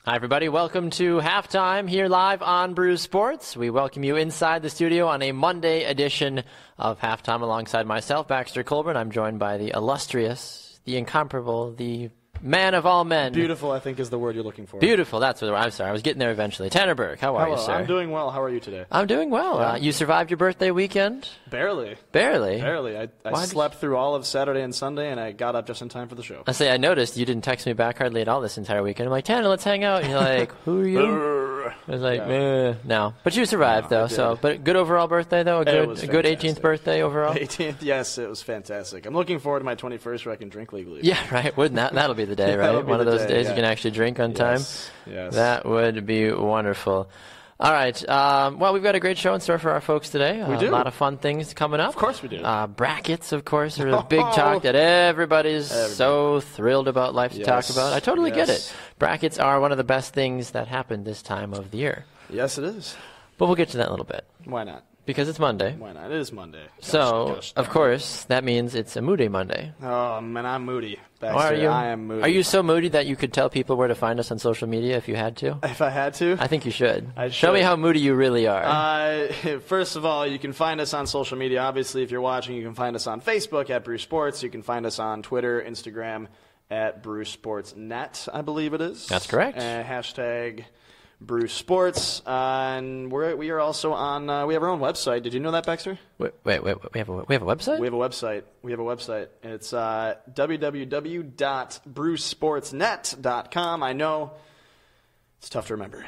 Hi, everybody. Welcome to Halftime here live on Brew Sports. We welcome you inside the studio on a Monday edition of Halftime alongside myself, Baxter Colburn. I'm joined by the illustrious, the incomparable, the man of all men. Beautiful, I think, is the word you're looking for. Beautiful. That's what I'm sorry. I was getting there eventually. Tanner Burke, how are you, sir? I'm doing well. How are you today? I'm doing well. Yeah. You survived your birthday weekend? Barely. Barely? Barely. I slept through all of Saturday and Sunday, and I got up just in time for the show. I noticed you didn't text me back hardly at all this entire weekend. I'm like, Tanner, let's hang out. And you're like, who are you? I was like, no. But you survived, though. So, but good overall birthday, though? A good 18th birthday overall? 18th, yes, it was fantastic. I'm looking forward to my 21st where I can drink legally. Yeah, right. Wouldn't that'll be the day, right? One of those days you can actually drink on time. Yes. That would be wonderful. All right. Well, we've got a great show in store for our folks today. We do. A lot of fun things coming up. Of course we do. Brackets, of course, are a big talk that everybody's so thrilled about life to talk about. I totally get it. Brackets are one of the best things that happen this time of the year. Yes, it is. But we'll get to that in a little bit. Why not? Because it's Monday. Why not? It is Monday. Gosh, of course, that means it's a Moody Monday. Oh, man, I'm moody. Baxter, are you? I am moody. Are you so moody that you could tell people where to find us on social media if you had to? If I had to? I think you should. I should. Show me how moody you really are. First of all, you can find us on social media. Obviously, if you're watching, you can find us on Facebook at Brew Sports. You can find us on Twitter, Instagram at Brew Sports Net, I believe it is. That's correct. Hashtag Brew Sports, and we are also on. We have our own website. Did you know that, Baxter? Wait. We have a website? We have a website. It's www.brewsportsnet.com. I know it's tough to remember.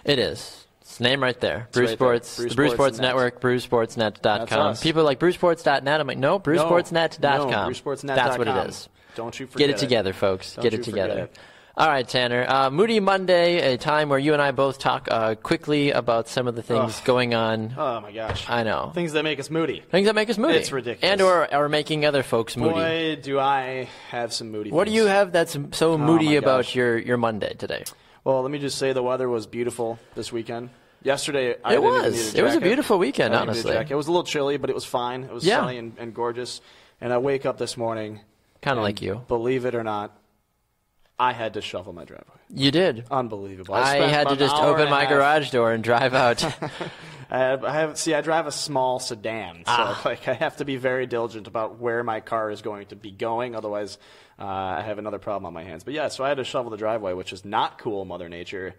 It is. It's the name right there. It's Brew right Sports, there. the Brew Sports Network, brewsportsnet.com. People are like brewsports.net. I'm like, no, brewsportsnet.com. No, brewsportsnet.com. That's what it is. Don't you forget it. Get it together, folks. Don't Get you it together. forget it. All right, Tanner. Moody Monday, a time where you and I both talk quickly about some of the things going on. Oh, my gosh. I know. Things that make us moody. Things that make us moody. It's ridiculous. And or are making other folks moody. Boy, do I have some moody What things. do you have that's so moody about your Monday today? Well, let me just say the weather was beautiful this weekend. Yesterday, I didn't even need a jacket. It was a beautiful weekend, honestly. It was a little chilly, but it was fine. It was sunny and gorgeous. And I wake up this morning. Kind of like you. Believe it or not, I had to shovel my driveway. You did. Unbelievable. I had to just open my garage door and drive out. I drive a small sedan, so I have to be very diligent about where my car is going to be going. Otherwise, I have another problem on my hands. But yeah, so I had to shovel the driveway, which is not cool, Mother Nature.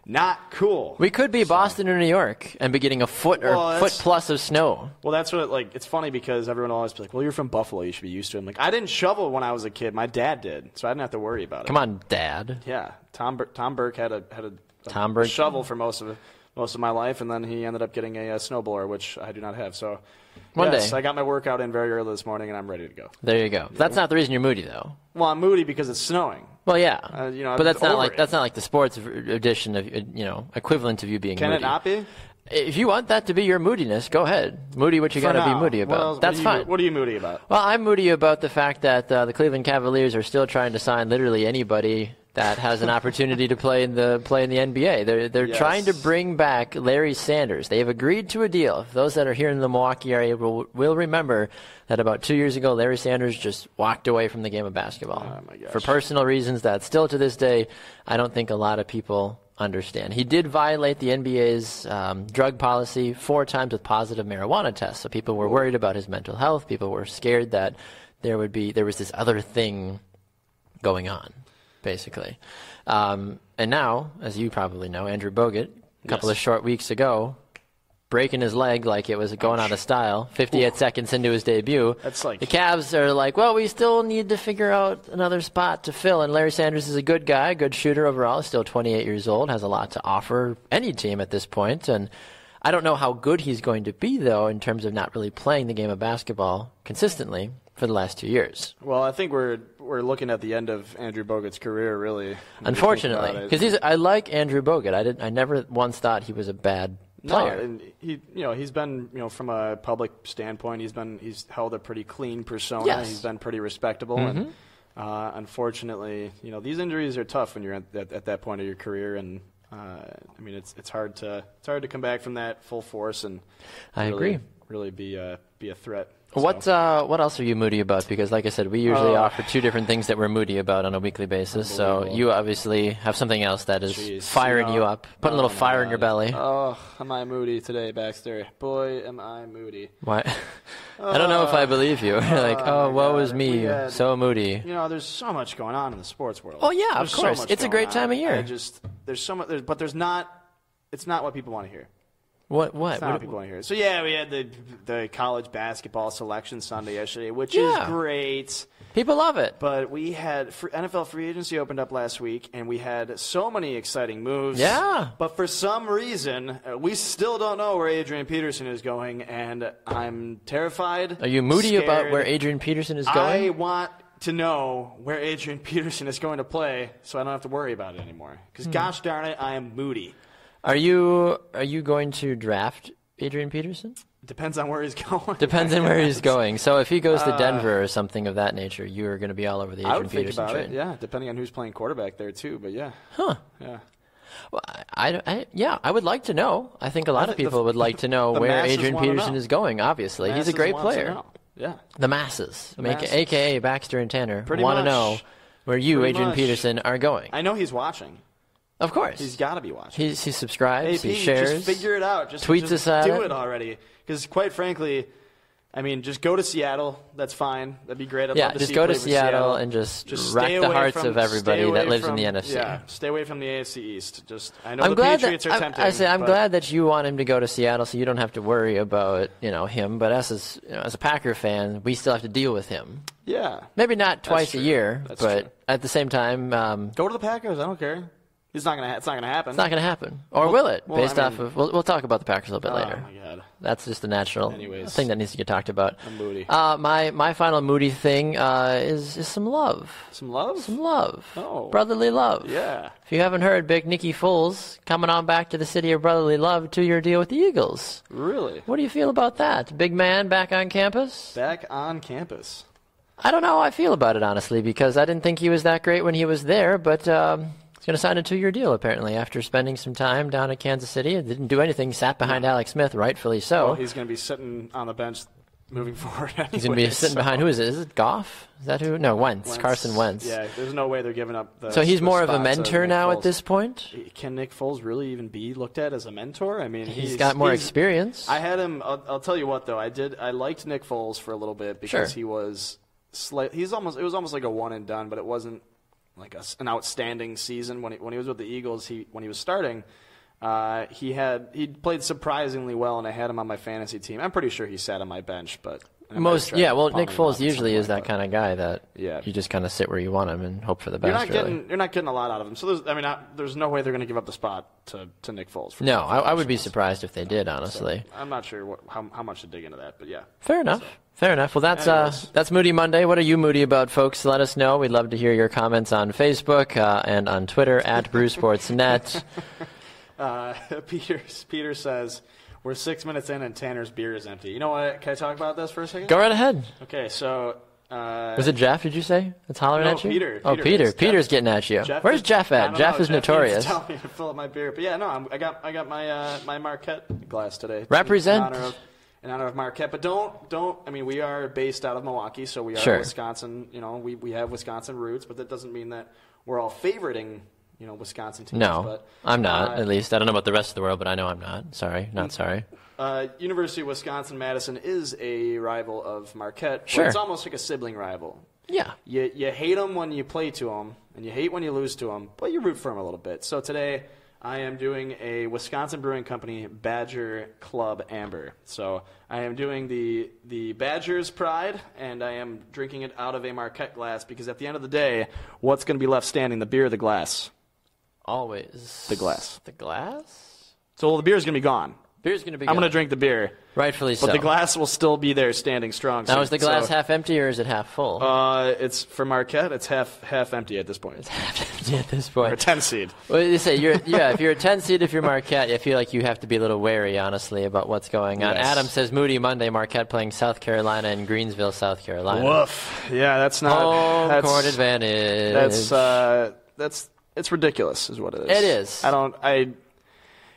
Not cool. We could be Boston or New York and be getting a foot plus of snow. Well, that's what it's funny because everyone will always be like, well, you're from Buffalo, you should be used to it. I'm like, I didn't shovel when I was a kid. My dad did, so I didn't have to worry about it. Come on, Dad. Yeah. Tom Burke had a shovel for most of my life, and then he ended up getting a snowblower, which I do not have. So One day. I got my workout in very early this morning, and I'm ready to go. There you go. That's not the reason you're moody, though. Well, I'm moody because it's snowing. Well, yeah, but that's not like the sports edition of equivalent of you being Can moody. It not be? If you want that to be your moodiness, go ahead. Moody, what you got to be moody about. That's fine. What are you moody about? Well, I'm moody about the fact that the Cleveland Cavaliers are still trying to sign literally anybody that has an opportunity to play in the NBA. They're trying to bring back Larry Sanders. They have agreed to a deal. Those that are here in the Milwaukee area will remember that about 2 years ago, Larry Sanders just walked away from the game of basketball. Oh, my gosh. For personal reasons that still to this day, I don't think a lot of people understand. He did violate the NBA's drug policy 4 times with positive marijuana tests. So people were worried about his mental health. People were scared that there was this other thing going on, basically. And now, as you probably know, Andrew Bogut, a couple of short weeks ago, breaking his leg like it was going out of style, 58 seconds into his debut. That's like... The Cavs are like, well, we still need to figure out another spot to fill. And Larry Sanders is a good guy, good shooter overall, still 28 years old, has a lot to offer any team at this point. And I don't know how good he's going to be, though, in terms of not really playing the game of basketball consistently for the last 2 years. Well, I think we're looking at the end of Andrew Bogut's career, really. Unfortunately, because I like Andrew Bogut. I never once thought he was a bad player. No, and he's been, from a public standpoint, he's held a pretty clean persona. Yes. He's been pretty respectable, and unfortunately, these injuries are tough when you're at that point of your career, and it's hard to come back from that full force and I agree. Really be a threat What else are you moody about? Because, like I said, we usually offer two different things that we're moody about on a weekly basis. So you obviously have something else that is firing you up, putting a little fire in your belly. Oh, am I moody today, Baxter? Boy, am I moody. Why? I don't know if I believe you. Like, woe is me, so moody. There's so much going on in the sports world. Oh yeah, of course. It's a great time of year. There's so much, but there's not. It's not what people want to hear. What? It's not what people want to hear. So yeah, we had the college basketball selection Sunday yesterday, which is great. People love it. But we had NFL free agency opened up last week, and we had so many exciting moves. Yeah. But for some reason, we still don't know where Adrian Peterson is going, and I'm terrified. Are you moody scared. about where Adrian Peterson is going? I want to know where Adrian Peterson is going to play, so I don't have to worry about it anymore. Because gosh darn it, I am moody. Are you going to draft Adrian Peterson? Depends on where he's going. Depends on where he's going. So if he goes to Denver or something of that nature, you are going to be all over the Adrian Peterson train. It, yeah, depending on who's playing quarterback there too. But yeah. Huh. Yeah. Well, I would like to know. I think a lot of people would like to know where Adrian Peterson is going. Obviously, he's a great player. Yeah. The masses, a.k.a. Baxter and Tanner, want to know where you, Adrian Peterson, are going. I know he's watching. Of course. He's got to be watching. He subscribes, hey, he shares. Just figure it out. Just tweets us at do it already. Because quite frankly, I mean, just go to Seattle. That's fine. That'd be great. I'd love to just see go you to play for Seattle and just wreck the hearts of everybody that lives in the NFC. Yeah, stay away from the AFC East. I know the Patriots are tempting. I'm glad that you want him to go to Seattle, so you don't have to worry about him. But as a Packer fan, we still have to deal with him. Yeah, maybe not twice a year, but true. At the same time, go to the Packers. I don't care. It's not gonna happen. It's not gonna happen, or will it? We'll talk about the Packers a little bit later. Oh my God, that's just a natural thing that needs to get talked about. I'm moody. My final moody thing is some love. Some love. Some love. Oh, brotherly love. Yeah. If you haven't heard, Big Nicky Foles coming on back to the city of brotherly love, 2-year deal with the Eagles. Really? What do you feel about that? Big man back on campus. Back on campus. I don't know how I feel about it, honestly, because I didn't think he was that great when he was there, but he's going to sign a 2-year deal, apparently, after spending some time down at Kansas City. It didn't do anything, sat behind Alex Smith, rightfully so. Well, he's going to be sitting on the bench moving forward anyway. He's going to be sitting behind, who is it? Is it Goff? Is that who? No, Wentz. Carson Wentz. Yeah, there's no way they're giving up the So he's more of a spot mentor to now Nick at this point? Can Nick Foles really even be looked at as a mentor? I mean, he's got more experience. I had him, I'll tell you what, though. I liked Nick Foles for a little bit because he was it was almost like a one and done, but it wasn't like an outstanding season when he was with the Eagles. When he was starting, he played surprisingly well, and I had him on my fantasy team. I'm pretty sure he sat on my bench, but Nick Foles usually is that kind of guy that you just kind of sit where you want him and hope for the best. You're not getting a lot out of him. So there's no way they're going to give up the spot to Nick Foles. No, I would be surprised if they did, honestly. So I'm not sure how much to dig into that, but yeah. Fair enough. Fair enough. Well, that's Moody Monday. What are you moody about, folks? Let us know. We'd love to hear your comments on Facebook and on Twitter at BrewSportsNet. Peter says, we're 6 minutes in and Tanner's beer is empty. You know what? Can I talk about this for a second? Go right ahead. Okay, so... was it Jeff, did you say? That's hollering at you? Peter. Oh, Peter. Peter's getting at you. Where's Jeff at? Jeff is notorious. Tell me to fill up my beer. But yeah, no, I got my Marquette glass today. Represent. In honor of Marquette. But don't. I mean, we are based out of Milwaukee, so we are Wisconsin. We have Wisconsin roots, but that doesn't mean that we're all favoriting Wisconsin teams. No, but, I'm not. At least I don't know about the rest of the world, but I know I'm not. Sorry, not sorry. University of Wisconsin-Madison is a rival of Marquette. Sure. It's almost like a sibling rival. Yeah. You hate them when you play to them, and you hate when you lose to them, but you root for them a little bit. So today I am doing a Wisconsin Brewing Company Badger Club Amber. So I am doing the Badgers' pride, and I am drinking it out of a Marquette glass because at the end of the day, what's going to be left standing, the beer or the glass? Always. The glass. The glass? So the beer is going to be gone. Beer's going to be I'm going to drink the beer. Rightfully so. But the glass will still be there standing strong. Now, is the glass half empty or is it half full? It's for Marquette, it's half empty at this point. It's half empty at this point. Or a 10 seed. Well, you say if you're a 10 seed, if you're Marquette, I feel like you have to be a little wary, honestly, about what's going on. Yes. Adam says Moody Monday, Marquette playing South Carolina in Greensville, South Carolina. Woof. Yeah, that's not home court advantage. It's ridiculous, is what it is. It is.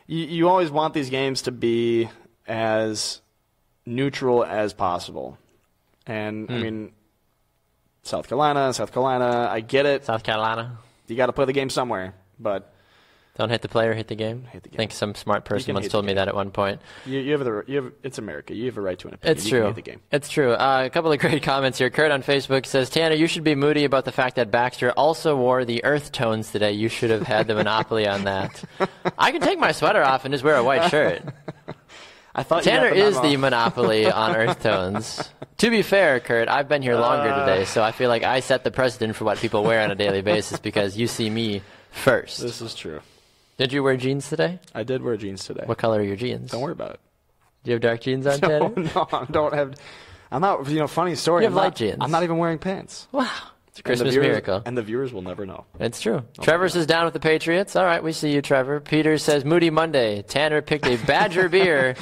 You always want these games to be as neutral as possible. And, I mean, South Carolina, I get it. South Carolina. You got to play the game somewhere, but... Don't hit the player, hit the game. Hit the game. I think some smart person once told me that at one point. It's America. You have a right to an opinion. It's true. You can hit the game. It's true. A couple of great comments here. Kurt on Facebook says, Tanner, you should be moody about the fact that Baxter also wore the earth tones today. You should have had the monopoly on that. I can take my sweater off and just wear a white shirt. I thought Tanner is the monopoly on earth tones. To be fair, Kurt, I've been here longer today, so I feel like I set the precedent for what people wear on a daily basis because you see me first. This is true. Did you wear jeans today? I did wear jeans today. What color are your jeans? Don't worry about it. Do you have dark jeans on, Tanner? No, I don't have. I'm not. Funny story. You have light jeans. I'm not even wearing pants. Wow. It's a Christmas miracle. And the viewers will never know. It's true. Trevor says down with the Patriots. All right, we see you, Trevor. Peter says Moody Monday. Tanner picked a Badger beer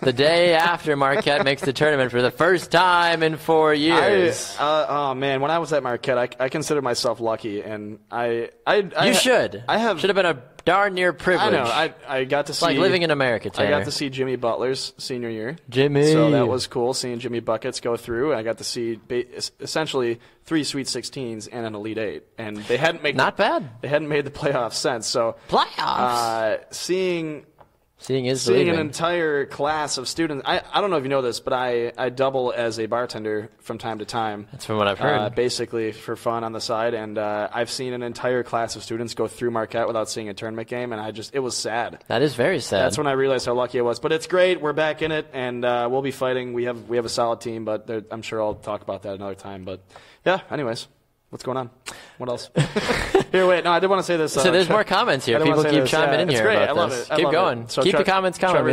the day after Marquette makes the tournament for the first time in 4 years. Oh man, when I was at Marquette, I consider myself lucky, and you should. I have should have been a darn near privilege. I know. I got to see. Like living in America, Tanner. I got to see Jimmy Butler's senior year. Jimmy. So that was cool, seeing Jimmy Buckets go through. I got to see essentially 3 Sweet 16s and an Elite 8, and they hadn't made not bad. They hadn't made the playoffs since. So Seeing an entire class of students. I don't know if you know this, but I double as a bartender from time to time. That's from what I've heard. Basically for fun on the side, and I've seen an entire class of students go through Marquette without seeing a tournament game, and it was sad. That is very sad. That's when I realized how lucky I was. But it's great. We're back in it, and we'll be fighting. We have a solid team, but I'm sure I'll talk about that another time. But yeah, anyways. What's going on? What else? Here, wait. No, I did want to say this. So there's more comments here. People keep chiming in here. It's great. About I love this. it. Keep going. So keep the comments coming.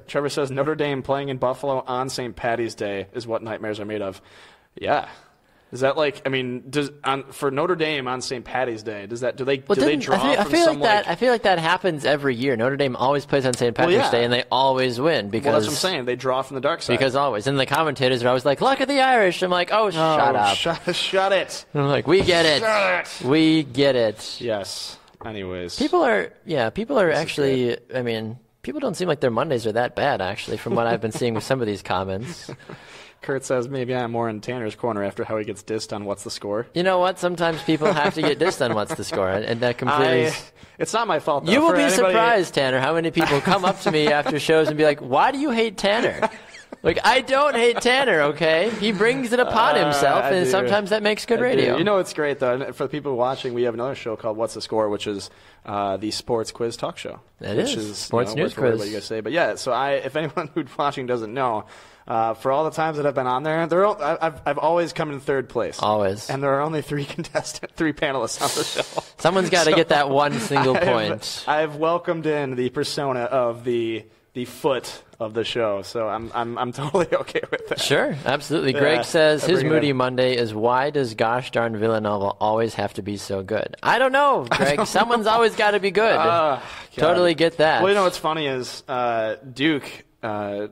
Trevor says Notre Dame playing in Buffalo on St. Patty's Day is what nightmares are made of. Yeah. Is that for Notre Dame on St. Patty's Day? Do they draw I feel like that happens every year. Notre Dame always plays on St. Patrick's Day, and they always win because that's what I'm saying. They draw from the dark side because always. And the commentators are always like, "Look at the Irish." I'm like, "Oh, shut up, shut it." And I'm like, "We get it. We get it." Yes. Anyways, people are actually. I mean, people don't seem like their Mondays are that bad actually, from what I've been seeing with some of these comments. Kurt says maybe I'm more in Tanner's corner after how he gets dissed on what's the score. You know what? Sometimes people have to get dissed on what's the score, and that completely. It's not my fault, though. You will be surprised, Tanner, how many people come up to me after shows and be like, "Why do you hate Tanner?" Like, I don't hate Tanner, okay? He brings it upon himself, and sometimes that makes good radio. You know what's great, though? And for the people watching, we have another show called What's the Score, which is the sports quiz talk show. It is. Sports news quiz. What you guys say. But yeah, so if anyone who's watching doesn't know, for all the times that I've been on there, I've always come in third place. Always. And there are only 3 panelists on the show. Someone's got to get that one single point. I've welcomed in the persona of the foot of the show, so I'm totally okay with that. Sure, absolutely. Greg says his Moody Monday is, why does gosh darn Villanova always have to be so good? I don't know, Greg. Someone's always got to be good. Totally get that. Well, you know what's funny is Duke. I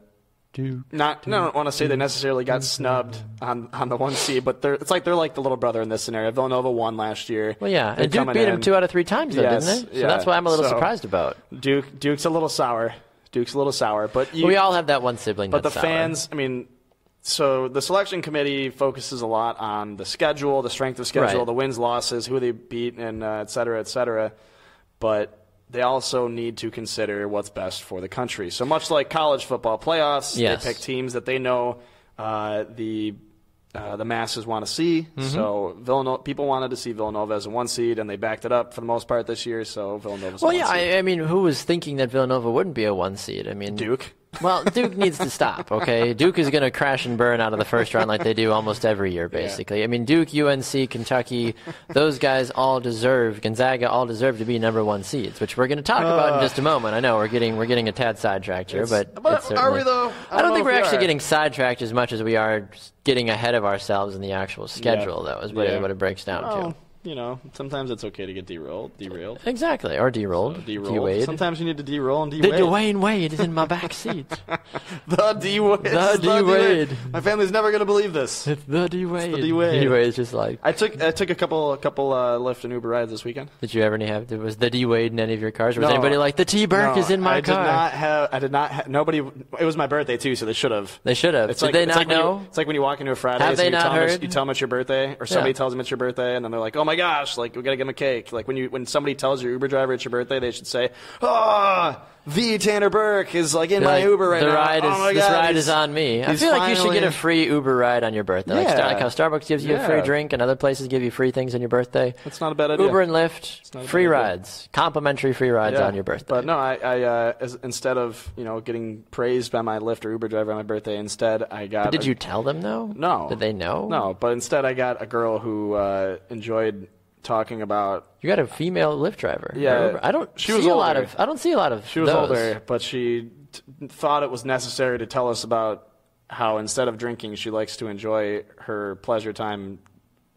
don't want to say they necessarily got snubbed on the 1 seed, but they're like the little brother in this scenario. Villanova won last year. Well, yeah, and Duke beat them 2 out of 3 times, though, didn't they? So that's why I'm a little surprised about. Duke's a little sour. But we all have that one sibling. But that's the fans, I mean, so the selection committee focuses a lot on the schedule, the strength of schedule, the wins, losses, who they beat, and et cetera, et cetera. But they also need to consider what's best for the country. So much like college football playoffs, they pick teams that they know the masses want to see. Mm-hmm. So people wanted to see Villanova as a 1 seed, and they backed it up for the most part this year. So Villanova's. Well, yeah, I mean, who was thinking that Villanova wouldn't be a 1 seed? I mean, Duke. Well, Duke needs to stop, okay? Duke is going to crash and burn out of the first round like they do almost every year, basically. Yeah. I mean, Duke, UNC, Kentucky, those guys all deserve, Gonzaga all deserve to be number 1 seeds, which we're going to talk about in just a moment. I know we're getting a tad sidetracked here, but are we though? I don't think we're actually getting sidetracked as much as we are getting ahead of ourselves in the actual schedule, though, is what it breaks down to. sometimes it's okay to get derailed. Exactly, or derailed. So, derailed. De-Wade. Sometimes you need to derail and The de-wade. Dwayne Wade is in my back seat. The D-Wade. The D-Wade. My family's never going to believe this. It's the D-Wade. It's the D-Wade. D-Wade is just like... I took a couple Lyft and Uber rides this weekend. Did you ever was the D-Wade in any of your cars? Or was No. anybody like, the T-Burke is in my car? I did not have... Nobody... It was my birthday, too, so they should have. They should have. Did they not know? It's like when you walk into a Friday, Have they not heard? You tell them it's your birthday, or somebody tells them it's your birthday, and then they're like, oh my gosh, like, we got to give them a cake. Like, when somebody tells your Uber driver it's your birthday, they should say, the Tanner Burke is like in my Uber right now. This ride is on me. I feel like you should get a free Uber ride on your birthday. Yeah. Like how Starbucks gives you a free drink and other places give you free things on your birthday. That's not a bad idea. Uber and Lyft, free rides, complimentary free rides on your birthday. But no, I instead of getting praised by my Lyft or Uber driver on my birthday, instead I got. But did you tell them though? No. Did they know? No, but instead I got a girl who enjoyed talking about. You got a female Lyft driver. Yeah, I don't she was see older. I don't see a lot of. She was those. older, but she thought it was necessary to tell us about how instead of drinking, she likes to enjoy her pleasure time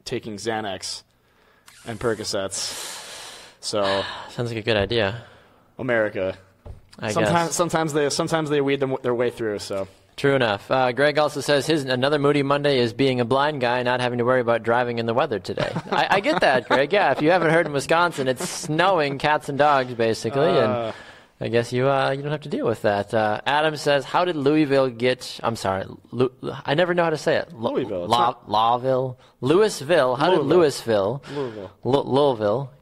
taking Xanax and Percocets. So sounds like a good idea. America. I guess. Sometimes they weed their way through. So. True enough. Greg also says another Moody Monday is being a blind guy, not having to worry about driving in the weather today. I get that, Greg. Yeah, if you haven't heard in Wisconsin, it's snowing cats and dogs, basically, and I guess you don't have to deal with that. Adam says, how did Louisville get... I'm sorry. I never know how to say it. Louisville. Lawville? Louisville. How did Louisville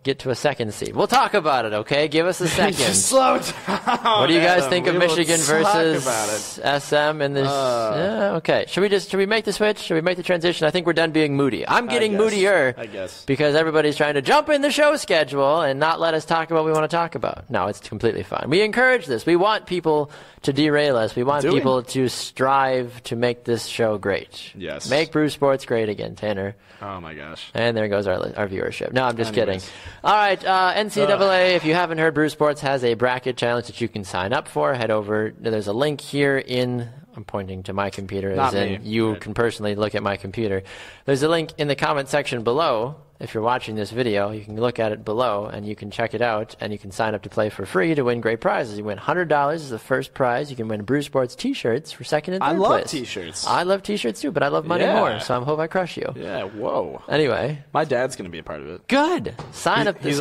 get to a second seed? We'll talk about it, okay? Give us a second. Just slow down. What do you guys think of We will Michigan talk versus about it. SM in this? Yeah, okay. Should we make the switch? Should we make the transition? I think we're done being moody. I'm getting moodier. I guess. Because everybody's trying to jump in the show schedule and not let us talk about what we want to talk about. No, it's completely fine. We encourage this. We want people to derail us. We want people to strive to make this show great. Yes. Make Bruce Sports great again, Tanner. Oh, my gosh. And there goes our viewership. No, I'm just kidding. All right, NCAA, if you haven't heard, Bruce Sports has a bracket challenge that you can sign up for. Head over. There's a link here in... I'm pointing to my computer, as in you can personally look at my computer. There's a link in the comment section below. If you're watching this video, you can look at it below, and you can check it out, and you can sign up to play for free to win great prizes. You win $100 is the first prize. You can win Bruce Sports T-shirts for second and third place. I love T-shirts. I love T-shirts too, but I love money more, so I hope I crush you. Yeah, whoa. Anyway. My dad's going to be a part of it. Good. Sign up. He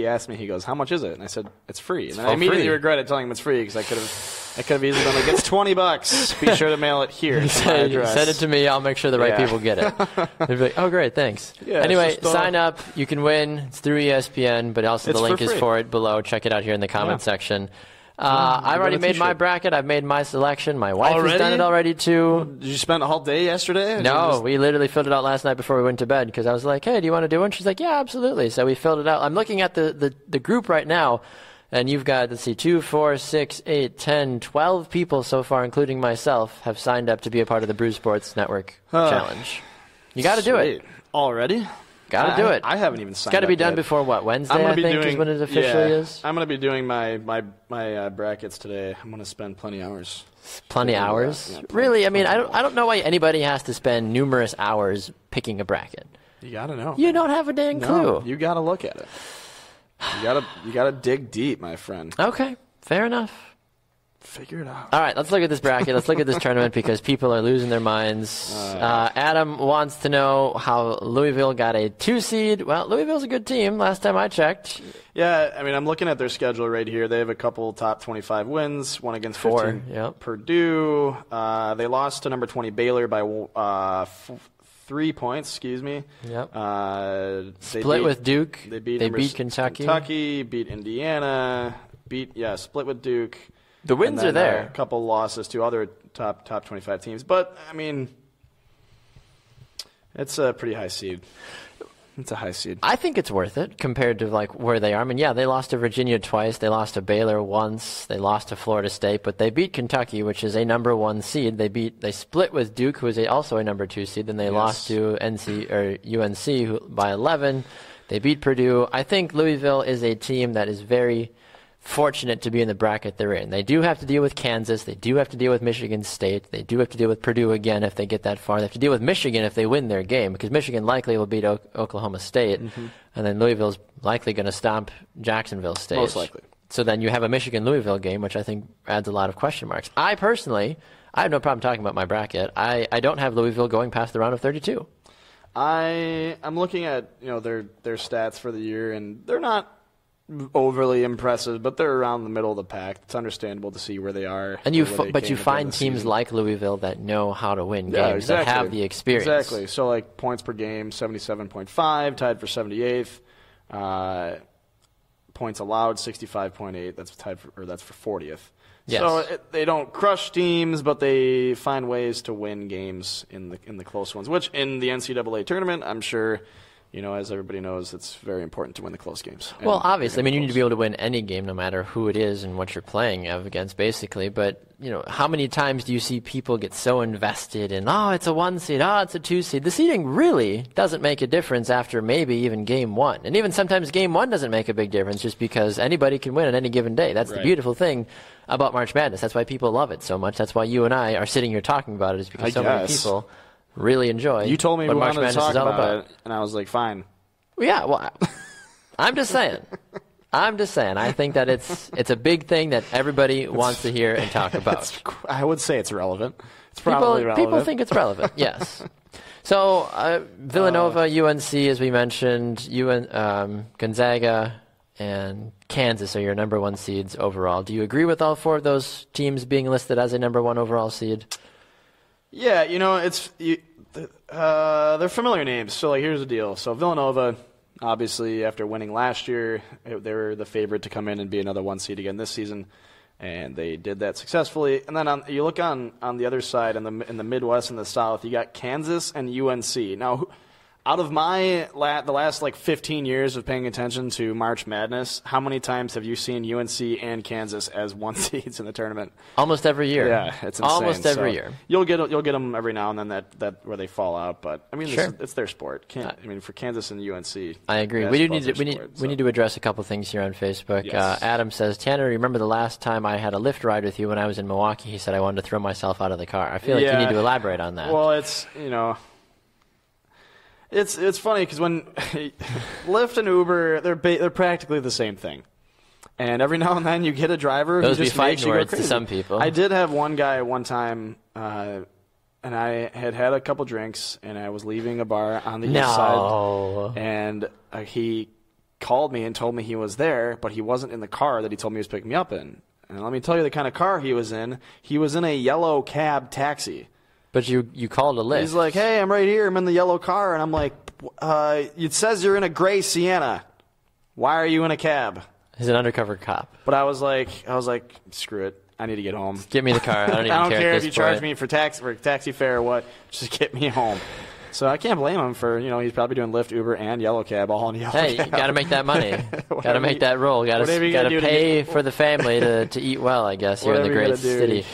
asked me, he goes, how much is it? And I said, it's free. And then I immediately regretted telling him it's free because I could have easily been like, it's $20. Be sure to mail it here. Send it to me. I'll make sure the right people get it. They'd be like, oh, great, thanks. Yeah, anyway, sign up. You can win. It's through ESPN, but also the link is for it below. Check it out here in the comment section. I've already made my bracket. I've made my selection. My wife has done it already, too. Did you spend a whole day yesterday? No, we literally filled it out last night before we went to bed because I was like, hey, do you want to do one? She's like, yeah, absolutely. So we filled it out. I'm looking at the group right now, and you've got, 2, 4, 6, 8, 10, 12 people so far, including myself, have signed up to be a part of the Bruce Sports Network Challenge. You got to do it. Already? Got to do it. I haven't even signed up. It's got to be done before what, Wednesday, I think, is when it officially is? I'm going to be doing my brackets today. I'm going to spend plenty hours. Plenty hours? Yeah, really? I mean, I don't know why anybody has to spend numerous hours picking a bracket. You got to know. You don't have a dang clue. You got to look at it. You got to dig deep, my friend. Okay, fair enough. Figure it out. All right, let's look at this bracket. Let's look at this tournament because people are losing their minds. Adam wants to know how Louisville got a 2 seed. Well, Louisville's a good team last time I checked. Yeah, I mean, I'm looking at their schedule right here. They have a couple top 25 wins, one against 15 Purdue. They lost to number 20 Baylor by 3 points, excuse me. Yep. Split with Duke. They beat Kentucky, beat Indiana, split with Duke. The wins are there. A couple losses to other top 25 teams. But, I mean, it's a pretty high seed. It's a high seed. I think it's worth it compared to where they are. I mean, yeah, they lost to Virginia twice. They lost to Baylor once. They lost to Florida State. But they beat Kentucky, which is a number 1 seed. They split with Duke, who is also a number 2 seed. Then they lost to UNC by 11. They beat Purdue. I think Louisville is a team that is very fortunate to be in the bracket they're in. They do have to deal with Kansas. They do have to deal with Michigan State. They do have to deal with Purdue again if they get that far. They have to deal with Michigan if they win their game, because Michigan likely will beat Oklahoma State, and then Louisville's likely going to stomp Jacksonville State. Most likely. So then you have a Michigan-Louisville game, which I think adds a lot of question marks. I have no problem talking about my bracket. I don't have Louisville going past the round of 32. I'm looking at their stats for the year, and they're not overly impressive, but they're around the middle of the pack. It's understandable to see where they are. And you find teams like Louisville that know how to win games, that have the experience. Exactly. So like points per game, 77.5, tied for 78th. Points allowed, 65.8. That's for 40th. Yes. So they don't crush teams, but they find ways to win games in the close ones. Which in the NCAA tournament, I'm sure, as everybody knows, it's very important to win the close games. Well, obviously, you need to be able to win any game, no matter who it is and what you're playing against, basically. But how many times do you see people get so invested in, it's a 1 seed, it's a 2 seed? The seeding really doesn't make a difference after maybe even game 1, and even sometimes game 1 doesn't make a big difference, just because anybody can win on any given day. That's the beautiful thing about March Madness. That's why people love it so much. That's why you and I are sitting here talking about it, is because many people really enjoy. You told me what we March wanted to Madness talk is all about it, and I was like, fine. Yeah, well, I'm just saying. I think that it's a big thing that everybody wants to hear and talk about. I would say it's relevant. It's probably relevant. People think it's relevant, yes. So Villanova, UNC, as we mentioned, Gonzaga, and Kansas are your number 1 seeds overall. Do you agree with all 4 of those teams being listed as a number 1 overall seed? Yeah, they're familiar names. So here's the deal. So Villanova, obviously, after winning last year, they were the favorite to come in and be another 1 seed again this season, and they did that successfully. And then you look on the other side, in the Midwest and the South, you got Kansas and UNC. Now, out of the last 15 years of paying attention to March Madness, how many times have you seen UNC and Kansas as 1 seeds in the tournament? Almost every year. Yeah, it's insane. Almost every year. You'll get them every now and then that where they fall out, but sure. It's their sport. For Kansas and UNC, I agree. We need to address a couple things here on Facebook. Yes. Adam says, Tanner, remember the last time I had a Lyft ride with you when I was in Milwaukee? He said I wanted to throw myself out of the car. I feel like you need to elaborate on that. Well, it's It's funny because when Lyft and Uber, they're practically the same thing, and every now and then you get a driver who just makes you go crazy. To some people. I did have one guy one time, and I had a couple drinks, and I was leaving a bar on the east side, and he called me and told me he was there, but he wasn't in the car that he told me he was picking me up in. And let me tell you the kind of car he was in. He was in a yellow cab taxi. But you called a Lyft. He's like, hey, I'm right here. I'm in the yellow car. And I'm like, it says you're in a gray Sienna. Why are you in a cab? He's an undercover cop. But I was like, screw it. I need to get home. Give me the car. I don't even I don't care at if you charge me for taxi fare or what. Just get me home. So I can't blame him for, he's probably doing Lyft, Uber, and Yellow Cab all in Yellow Cab. Hey, you got to make that money. Got to make that roll. Got to pay for the family to eat well, I guess, here in the great city.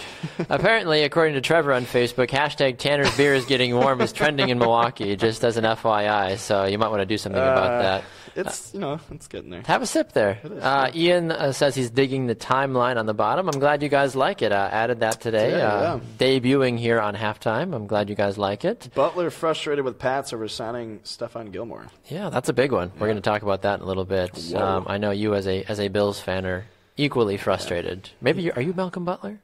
Apparently, according to Trevor on Facebook, hashtag Tanner's beer is getting warm is trending in Milwaukee, just as an FYI. So you might want to do something about that. It's getting there. Have a sip there. Ian says he's digging the timeline on the bottom. I'm glad you guys like it. Added that today. Debuting here on Halftime. I'm glad you guys like it. Butler frustrated with Pats over signing Stephon Gilmore. Yeah, that's a big one. We're going to talk about that in a little bit. I know you as a Bills fan are equally frustrated. Maybe are you Malcolm Butler?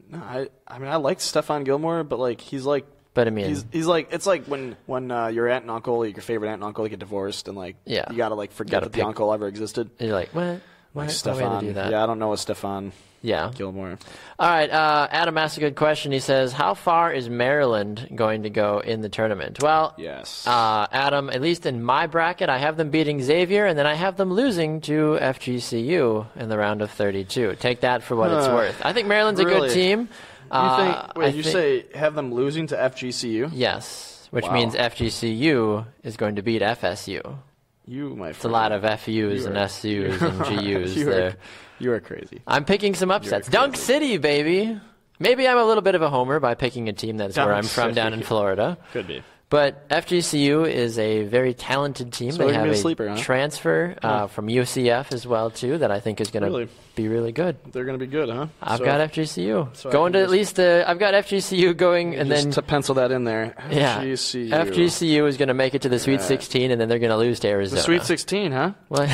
No, I like Stephon Gilmore, but he's like. But I mean, he's like, it's like when your aunt and uncle, your favorite aunt and uncle, get divorced, and you gotta forget that the uncle ever existed. And you're like, what? Why Stephon? do that? Yeah, I don't know a Stephon. Yeah, Gilmore. All right, Adam asked a good question. He says, how far is Maryland going to go in the tournament? Well, yes, Adam, at least in my bracket, I have them beating Xavier, and then I have them losing to FGCU in the round of 32. Take that for what it's worth. I think Maryland's a good team. You say have them losing to FGCU? Yes, which means FGCU is going to beat FSU. You, my friend. It's a lot of FUs and SUs and GUs there. You are crazy. I'm picking some upsets. Dunk City, baby. Maybe I'm a little bit of a homer by picking a team that's where I'm from down in Florida. Could be. But FGCU is a very talented team. So they have a sleeper, transfer from UCF as well, too, that I think is going to be really good. They're going to be good, huh? I've got FGCU. So going to at least I've got FGCU going. And then to pencil that in there. FGCU. Yeah, FGCU is going to make it to the Sweet 16, and then they're going to lose to Arizona. The Sweet 16, huh? Well,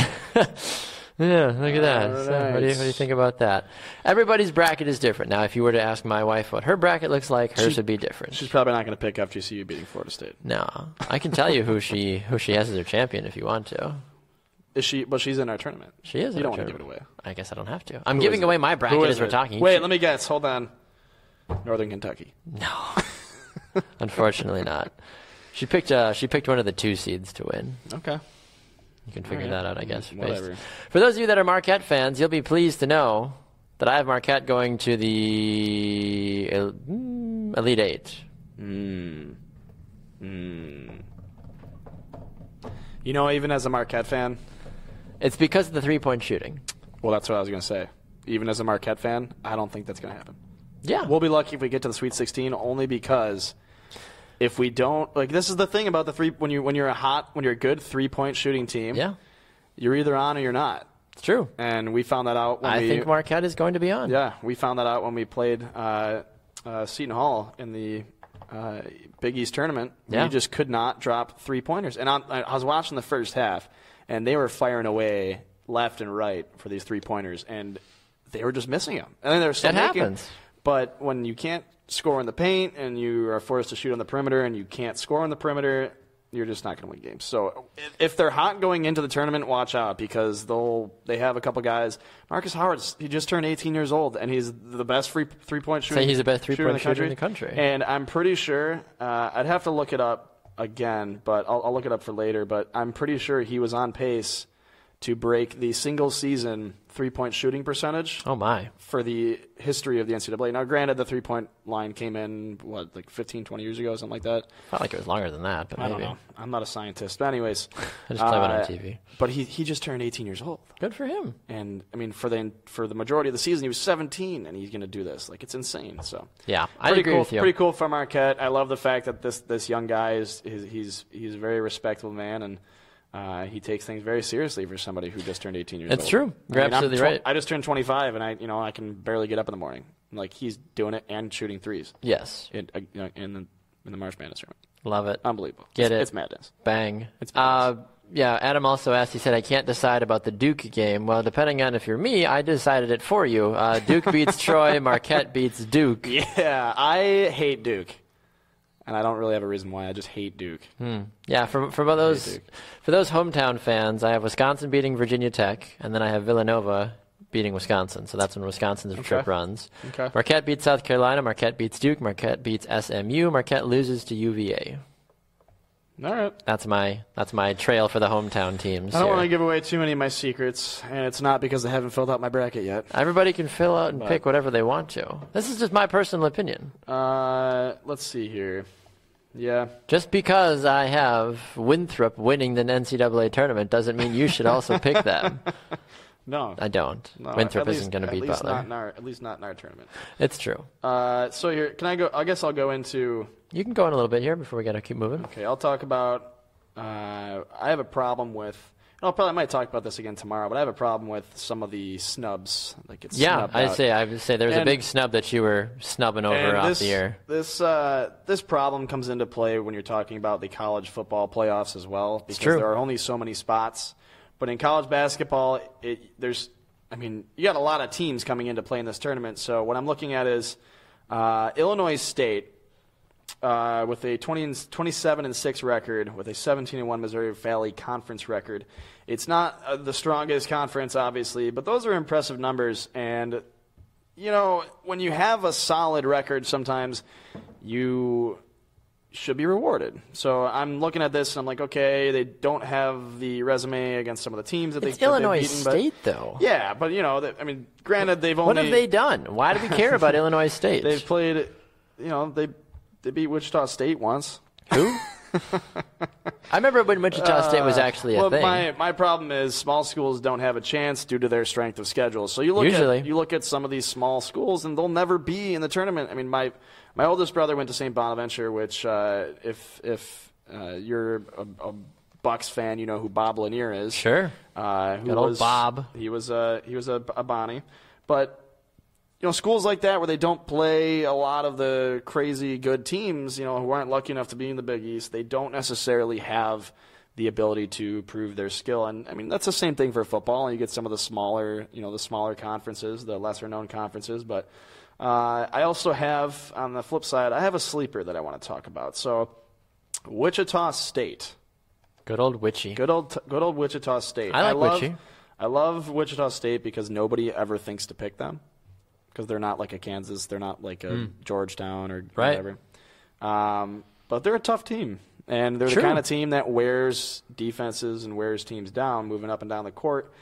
yeah, look at that. Right. So what do you think about that? Everybody's bracket is different. Now, if you were to ask my wife what her bracket looks like, hers would be different. She's probably not going to pick FGCU beating Florida State. No. I can tell you who she has as her champion if you want to. Is she? But she's in our tournament. She is. You don't want to give it away. I guess I don't have to. I'm giving away my bracket as we're talking. Wait, let me guess. Hold on. Northern Kentucky. No. Unfortunately not. She picked one of the 2 seeds to win. Okay. You can figure that out, I guess. Whatever. For those of you that are Marquette fans, you'll be pleased to know that I have Marquette going to the Elite Eight. You know, even as a Marquette fan, it's because of the 3-point shooting. Well, that's what I was going to say. Even as a Marquette fan, I don't think that's going to happen. Yeah. We'll be lucky if we get to the Sweet 16 only because if we don't, like, this is the thing about the when you're a good 3-point shooting team. Yeah. You're either on or you're not. It's true. And we found that out I think Marquette is going to be on. Yeah, we found that out when we played Seton Hall in the Big East tournament. Yeah. We just could not drop 3-pointers. And I was watching the first half, and they were firing away left and right for these 3-pointers, and they were just missing them. And then they were still making. Happens. But when you can't score in the paint and you are forced to shoot on the perimeter and you can't score on the perimeter, you're just not going to win games. So if they're hot going into the tournament, watch out because they have a couple guys. Marcus Howard, he just turned 18 years old, and he's the best 3-point shooter. Say he's the best 3-point shooter in the country. And I'm pretty sure, I'd have to look it up again, but I'll look it up for later. But I'm pretty sure he was on pace to break the single-season 3-point shooting percentage. Oh, my. For the history of the NCAA. Now, granted, the 3-point line came in, like 15, 20 years ago, something like that? Felt like it was longer than that, but maybe. I don't know. I'm not a scientist. But anyways. I just play one on TV. But he just turned 18 years old. Good for him. And, I mean, for the majority of the season, he was 17, and he's going to do this. Like, it's insane. So yeah, I agree with you. Pretty cool for Marquette. I love the fact that this young guy he's a very respectable man, and he takes things very seriously for somebody who just turned 18 years old. It's true. You're absolutely right. I just turned 25, and I can barely get up in the morning. Like, he's doing it and shooting threes. Yes. In the March Madness tournament. Love it. Unbelievable. Get it. It's madness. Bang. It's madness. Yeah, Adam also asked, he said, I can't decide about the Duke game. Well, depending on if you're me, I decided it for you. Duke beats Troy, Marquette beats Duke. Yeah, I hate Duke. And I don't really have a reason why. I just hate Duke. Yeah, for those hometown fans, I have Wisconsin beating Virginia Tech, and then I have Villanova beating Wisconsin. So that's when Wisconsin's trip runs. Okay. Marquette beats South Carolina. Marquette beats Duke. Marquette beats SMU. Marquette loses to UVA. All right. That's my trail for the hometown teams. I don't want to give away too many of my secrets, and it's not because I haven't filled out my bracket yet. Everybody can fill out and pick whatever they want to. This is just my personal opinion. Let's see here. Yeah. Just because I have Winthrop winning the NCAA tournament doesn't mean you should also pick them. No. I don't. No, Winthrop isn't going to beat Butler. At least not in our tournament. It's true. So here, can I go? I guess I'll go into... You can go in a little bit here before we got to keep moving. Okay, I'll talk about... I have a problem with... I might talk about this again tomorrow, but I have a problem with some of the snubs. Like it's I would say there's a big snub that you were snubbing over off the air. This problem comes into play when you're talking about the college football playoffs as well, because there are only so many spots. But in college basketball, you got a lot of teams coming in to play in this tournament. So what I'm looking at is Illinois State with a 27-6 record, with a 17-1 Missouri Valley Conference record. It's not the strongest conference, obviously, but those are impressive numbers. And, when you have a solid record, sometimes you should be rewarded. So I'm looking at this, and I'm like, okay, they don't have the resume against some of the teams that they've beaten. Illinois State, though. Yeah, but, granted, they've only... What have they done? Why do we care about Illinois State? They've played, they beat Wichita State once. Who? I remember when Wichita State was actually a thing. My problem is small schools don't have a chance due to their strength of schedule. So you look at some of these small schools, and they'll never be in the tournament. I mean, my oldest brother went to St. Bonaventure, which if you're a Bucks fan, you know who Bob Lanier is. Sure. Good old Bob. He was a Bonnie. But, schools like that where they don't play a lot of the crazy good teams, who aren't lucky enough to be in the Big East, they don't necessarily have the ability to prove their skill. And, I mean, that's the same thing for football. You get some of the smaller conferences, the lesser-known conferences. But I also have, on the flip side, I have a sleeper that I want to talk about. So, Wichita State. Good old Witchy. Good old Wichita State. I like Witchy. I love Wichita State because nobody ever thinks to pick them because they're not like a Kansas. They're not like a Georgetown or whatever. But they're a tough team. And they're the kind of team that wears defenses and wears teams down, moving up and down the court.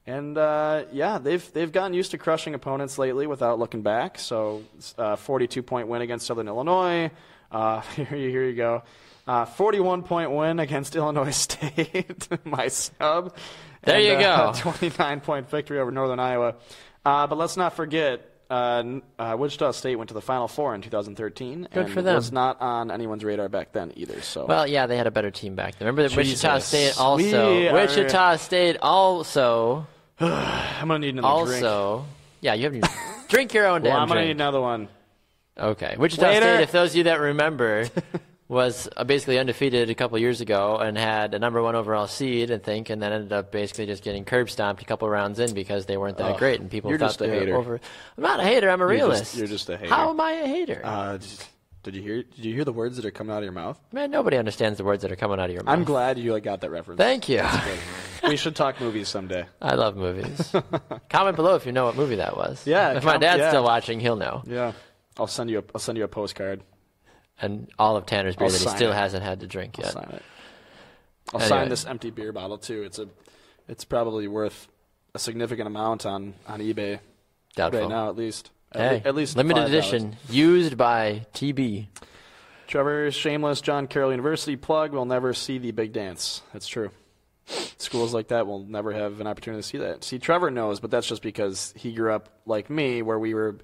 And, they've gotten used to crushing opponents lately without looking back. So, 42-point win against Southern Illinois. Here you go. 41-point win against Illinois State, my snub. There you go. 29-point victory over Northern Iowa. But let's not forget, Wichita State went to the Final Four in 2013. Good for them. Was not on anyone's radar back then either. So. Well, yeah, they had a better team back then. Remember that Wichita State also. Wichita State also. I'm going to need another drink. Also. Yeah, you have to drink your own damn drink. I'm going to drink. need another one. Okay. Wichita State, if those of you that remember, was basically undefeated a couple years ago and had a number 1 overall seed, I think, and then ended up basically just getting curb stomped a couple rounds in because they weren't that great, and people thought they were over. I'm not a hater. I'm a realist. You're just a hater. How am I a hater? Did you hear the words that are coming out of your mouth? Man, nobody understands the words that are coming out of your mouth. I'm glad you got that reference. Thank you. We should talk movies someday. I love movies. Comment below if you know what movie that was. Yeah. If my dad's still watching, he'll know. Yeah. I'll send you a postcard. And all of Tanner's beer that he still hasn't had to drink yet. I'll sign it. I'll sign this empty beer bottle too. It's probably worth a significant amount on eBay. Doubtful. Right now, at least. Hey, at least limited $5. edition, used by TB. Trevor's shameless John Carroll University plug will never see the big dance. That's true. Schools like that will never have an opportunity to see that. See, Trevor knows, but that's just because he grew up like me, where we were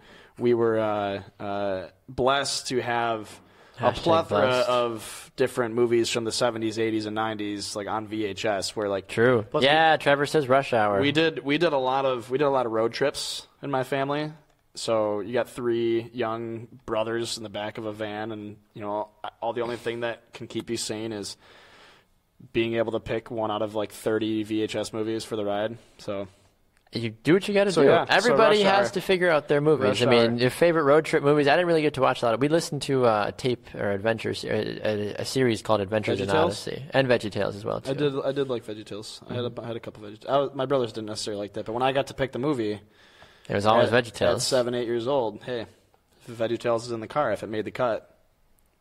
blessed to have a plethora of different movies from the 70s, 80s, and 90s, like on VHS. Where like true, Trevor says Rush Hour. We did a lot of road trips in my family. So you got 3 young brothers in the back of a van, and all the only thing that can keep you sane is being able to pick one out of like 30 VHS movies for the ride. So. You do what you got to do. Yeah, everybody has to figure out their movies. Your favorite road trip movies. I didn't really get to watch a lot of. We listened to a tape or adventures, a series called Adventures in Odyssey, and VeggieTales as well too. I did like VeggieTales. Mm-hmm. I had a couple of VeggieTales. My brothers didn't necessarily like that, but when I got to pick the movie, it was always VeggieTales. At 7, 8 years old, hey, if VeggieTales is in the car, if it made the cut,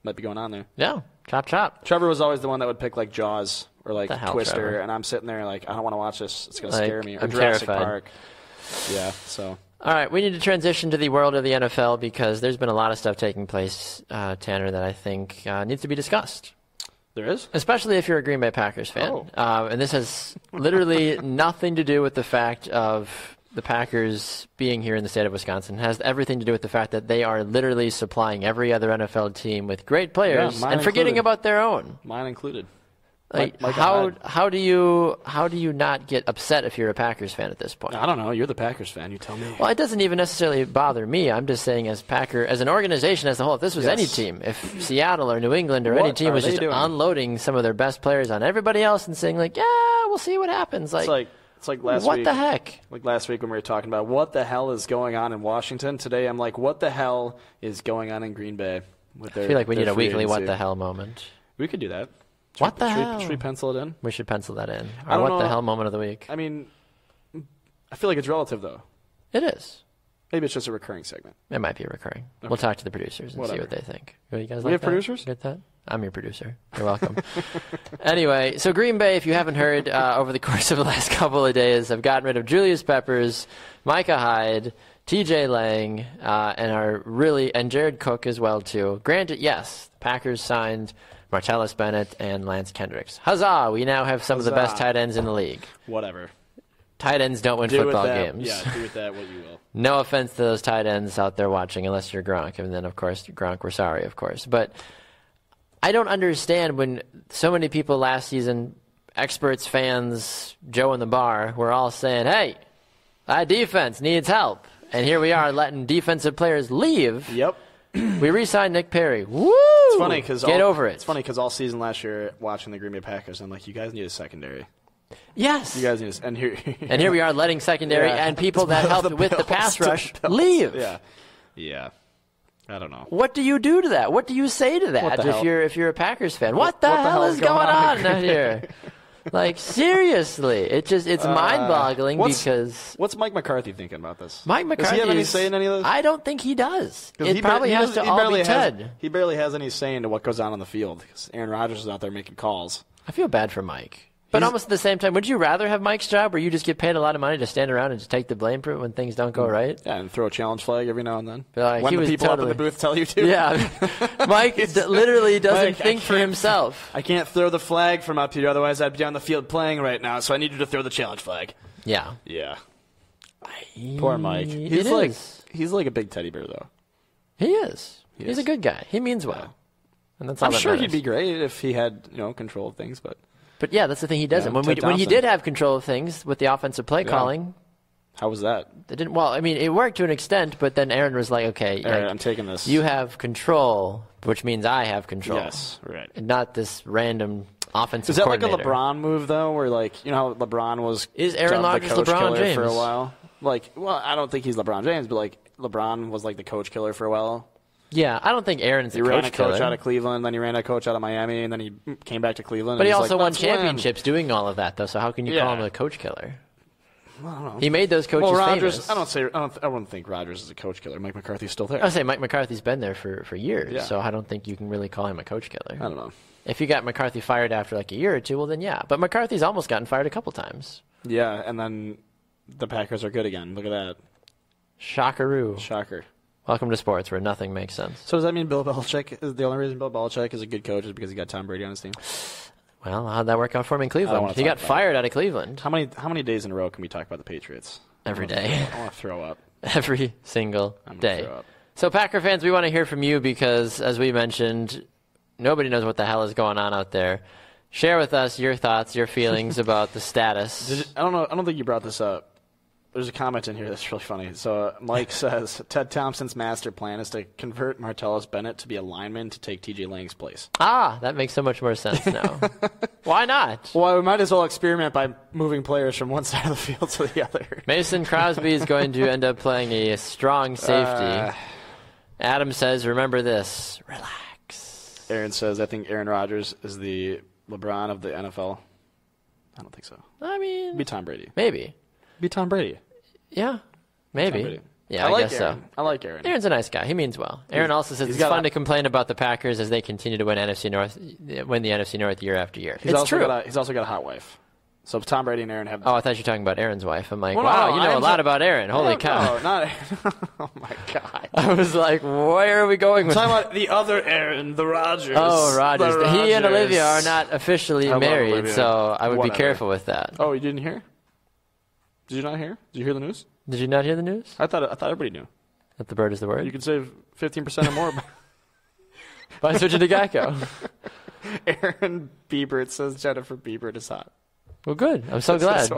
might be going on there. Yeah, chop. Trevor was always the one that would pick like Jaws or like Twister, Trevor? And I'm sitting there like I don't want to watch this. It's gonna scare me. Or I'm Jurassic terrified. Park. Yeah, so. All right, we need to transition to the world of the NFL because there's been a lot of stuff taking place, Tanner, that I think needs to be discussed. There is? Especially if you're a Green Bay Packers fan. Oh. And this has literally nothing to do with the fact of the Packers being here in the state of Wisconsin. It has everything to do with the fact that they are literally supplying every other NFL team with great players and forgetting about their own. Mine included. Like how do you not get upset if you're a Packers fan at this point? I don't know. You're the Packers fan. You tell me. Well, it doesn't even necessarily bother me. I'm just saying as an organization as a whole, if this was any team, if Seattle or New England or any team was just unloading some of their best players on everybody else and saying like, yeah, we'll see what happens. It's like last week. What the heck? Like last week when we were talking about what the hell is going on in Washington. Today I'm like, what the hell is going on in Green Bay? I feel like we need a weekly what the hell moment. We could do that. What the hell? Should we pencil it in? We should pencil that in. Our what the hell moment of the week. I mean, I feel like it's relative, though. It is. Maybe it's just a recurring segment. It might be recurring. Okay. We'll talk to the producers and see what they think. You guys we have producers? Get that? I'm your producer. You're welcome. Anyway, so Green Bay, if you haven't heard, over the course of the last couple of days, have gotten rid of Julius Peppers, Micah Hyde, TJ Lang, and Jared Cook as well, too. Granted, yes, the Packers signed Martellus Bennett and Lance Kendricks. Huzzah! We now have some of the best tight ends in the league. Whatever. Tight ends don't win football games. Yeah, do with that what you will. No offense to those tight ends out there watching, unless you're Gronk. And then, of course, Gronk, we're sorry, of course. But I don't understand when so many people last season, experts, fans, Joe in the bar, were all saying, hey, that defense needs help. And here we are letting defensive players leave. Yep. We re-signed Nick Perry. Woo! It's funny because get over it. It's funny because all season last year, watching the Green Bay Packers, I'm like, you guys need a secondary. Yes. You guys need a, and here we are letting secondary and people that helped with the pass rush leave. Yeah. I don't know. What do you do to that? What do you say to that if you're a Packers fan? What the hell is going on out here? Like, seriously, it's mind-boggling because... What's Mike McCarthy thinking about this? Mike McCarthy does he have any say in any of this? I don't think he does. It probably has to all be Ted. He barely has any say into what goes on the field because Aaron Rodgers is out there making calls. I feel bad for Mike. But almost at the same time, would you rather have Mike's job where you just get paid a lot of money to stand around and just take the blame for it when things don't go right? Yeah, and throw a challenge flag every now and then. When the people up in the booth tell you to. Yeah. Mike literally doesn't think for himself. I can't throw the flag from up here, otherwise I'd be on the field playing right now, so I need you to throw the challenge flag. Yeah. Yeah. Poor Mike. He's like a big teddy bear, though. He is. He's a good guy. He means well. Yeah. And that's all I'm sure he'd be great if he had, control of things, But yeah, that's the thing. He doesn't. When he did have control of things with the offensive play calling, how was that? It didn't. Well, I mean, it worked to an extent, but then Aaron was like, "Okay, Aaron, I'm taking this. You have control, which means I have control. Yes, right. And not this random offensive. Is that like a LeBron move though, where how LeBron was Aaron Rodgers the coach LeBron killer James for a while? I don't think he's LeBron James, but LeBron was like the coach killer for a while. Yeah, I don't think Aaron's the coach killer. He ran a coach out of Cleveland, then he ran a coach out of Miami, and then he came back to Cleveland. But he also won championships doing all of that, though. So how can you call him a coach killer? I don't know. He made those coaches Rodgers, famous. I wouldn't think Rodgers is a coach killer. Mike McCarthy's still there. I would say Mike McCarthy's been there for years, so I don't think you can really call him a coach killer. I don't know. If you got McCarthy fired after a year or two, well then yeah. But McCarthy's almost gotten fired a couple times. Yeah, and then the Packers are good again. Look at that. Shockeroo. Shocker. Welcome to sports where nothing makes sense. So does that mean Bill Belichick is the only reason Bill Belichick is a good coach is because he got Tom Brady on his team? Well, how'd that work out for him in Cleveland? He got fired out of Cleveland. How many days in a row can we talk about the Patriots? Every day. I want to throw up. Every single day. So Packer fans, we want to hear from you because, as we mentioned, nobody knows what the hell is going on out there. Share with us your thoughts, your feelings about the status. I don't think you brought this up. There's a comment in here that's really funny. So Mike says, Ted Thompson's master plan is to convert Martellus Bennett to be a lineman to take T.J. Lang's place. That makes so much more sense now. Why not? Well, we might as well experiment by moving players from one side of the field to the other. Mason Crosby is going to end up playing a strong safety. Adam says, remember this, relax. Aaron says, I think Aaron Rodgers is the LeBron of the NFL. I don't think so. I mean, be Tom Brady. Maybe. Be Tom Brady. Yeah, maybe. Yeah, I guess Aaron. so. I like Aaron. Aaron's a nice guy. He means well. Aaron also says it's fun to complain about the Packers as they continue to win the NFC North year after year. It's true. He's also got a hot wife. So Tom Brady and Aaron have... Oh, I thought you were talking about Aaron's wife. I'm like, wow, you know a lot about Aaron. Holy cow. No, not Aaron. Oh, my God. I was like, where are we going with I'm talking about the other Aaron, the Rodgers. Oh, Rodgers. He and Olivia are not officially married, so I would be careful with that. Oh, you didn't hear? Did you not hear? Did you hear the news? Did you not hear the news? I thought everybody knew. That the bird is the word? You could save 15% or more by switching to Geico. Aaron Biebert says Jennifer Biebert is hot. Well, good. I'm so glad.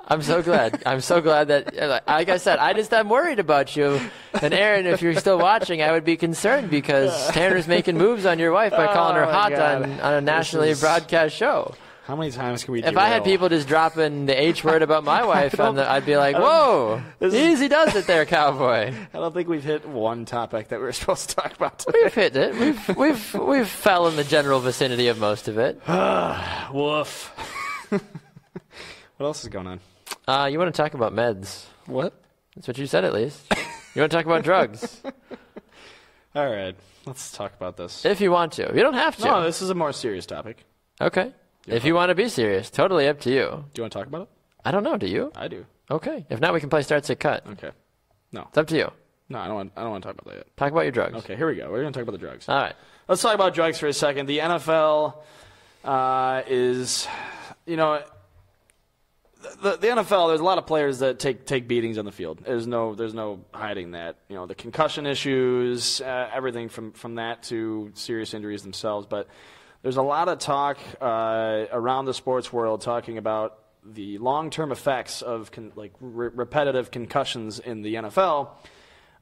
I'm so glad. I'm so glad that, like I said, I'm worried about you. And Aaron, if you're still watching, I would be concerned because Tanner's making moves on your wife by calling her hot on a nationally broadcast show. How many times can we If I had people just dropping the H word about my wife, I'd be like, whoa, easy does it there, cowboy. I don't think we've hit one topic that we were supposed to talk about today. We've hit it. We've fell in the general vicinity of most of it. Woof. What else is going on? You want to talk about meds. What? That's what you said, at least. You want to talk about drugs. All right. Let's talk about this. If you want to. You don't have to. No, this is a more serious topic. Okay. If you want to be serious, totally up to you. Do you want to talk about it? I don't know. Do you? I do. Okay. If not, we can play Start, Sit, Cut. Okay. No. It's up to you. No, I don't want to talk about that yet. Talk about your drugs. Okay, here we go. We're going to talk about the drugs. All right. Let's talk about drugs for a second. The NFL is, the NFL, there's a lot of players that take beatings on the field. There's no hiding that. The concussion issues, everything from that to serious injuries themselves. But there's a lot of talk around the sports world talking about the long-term effects of repetitive concussions in the NFL.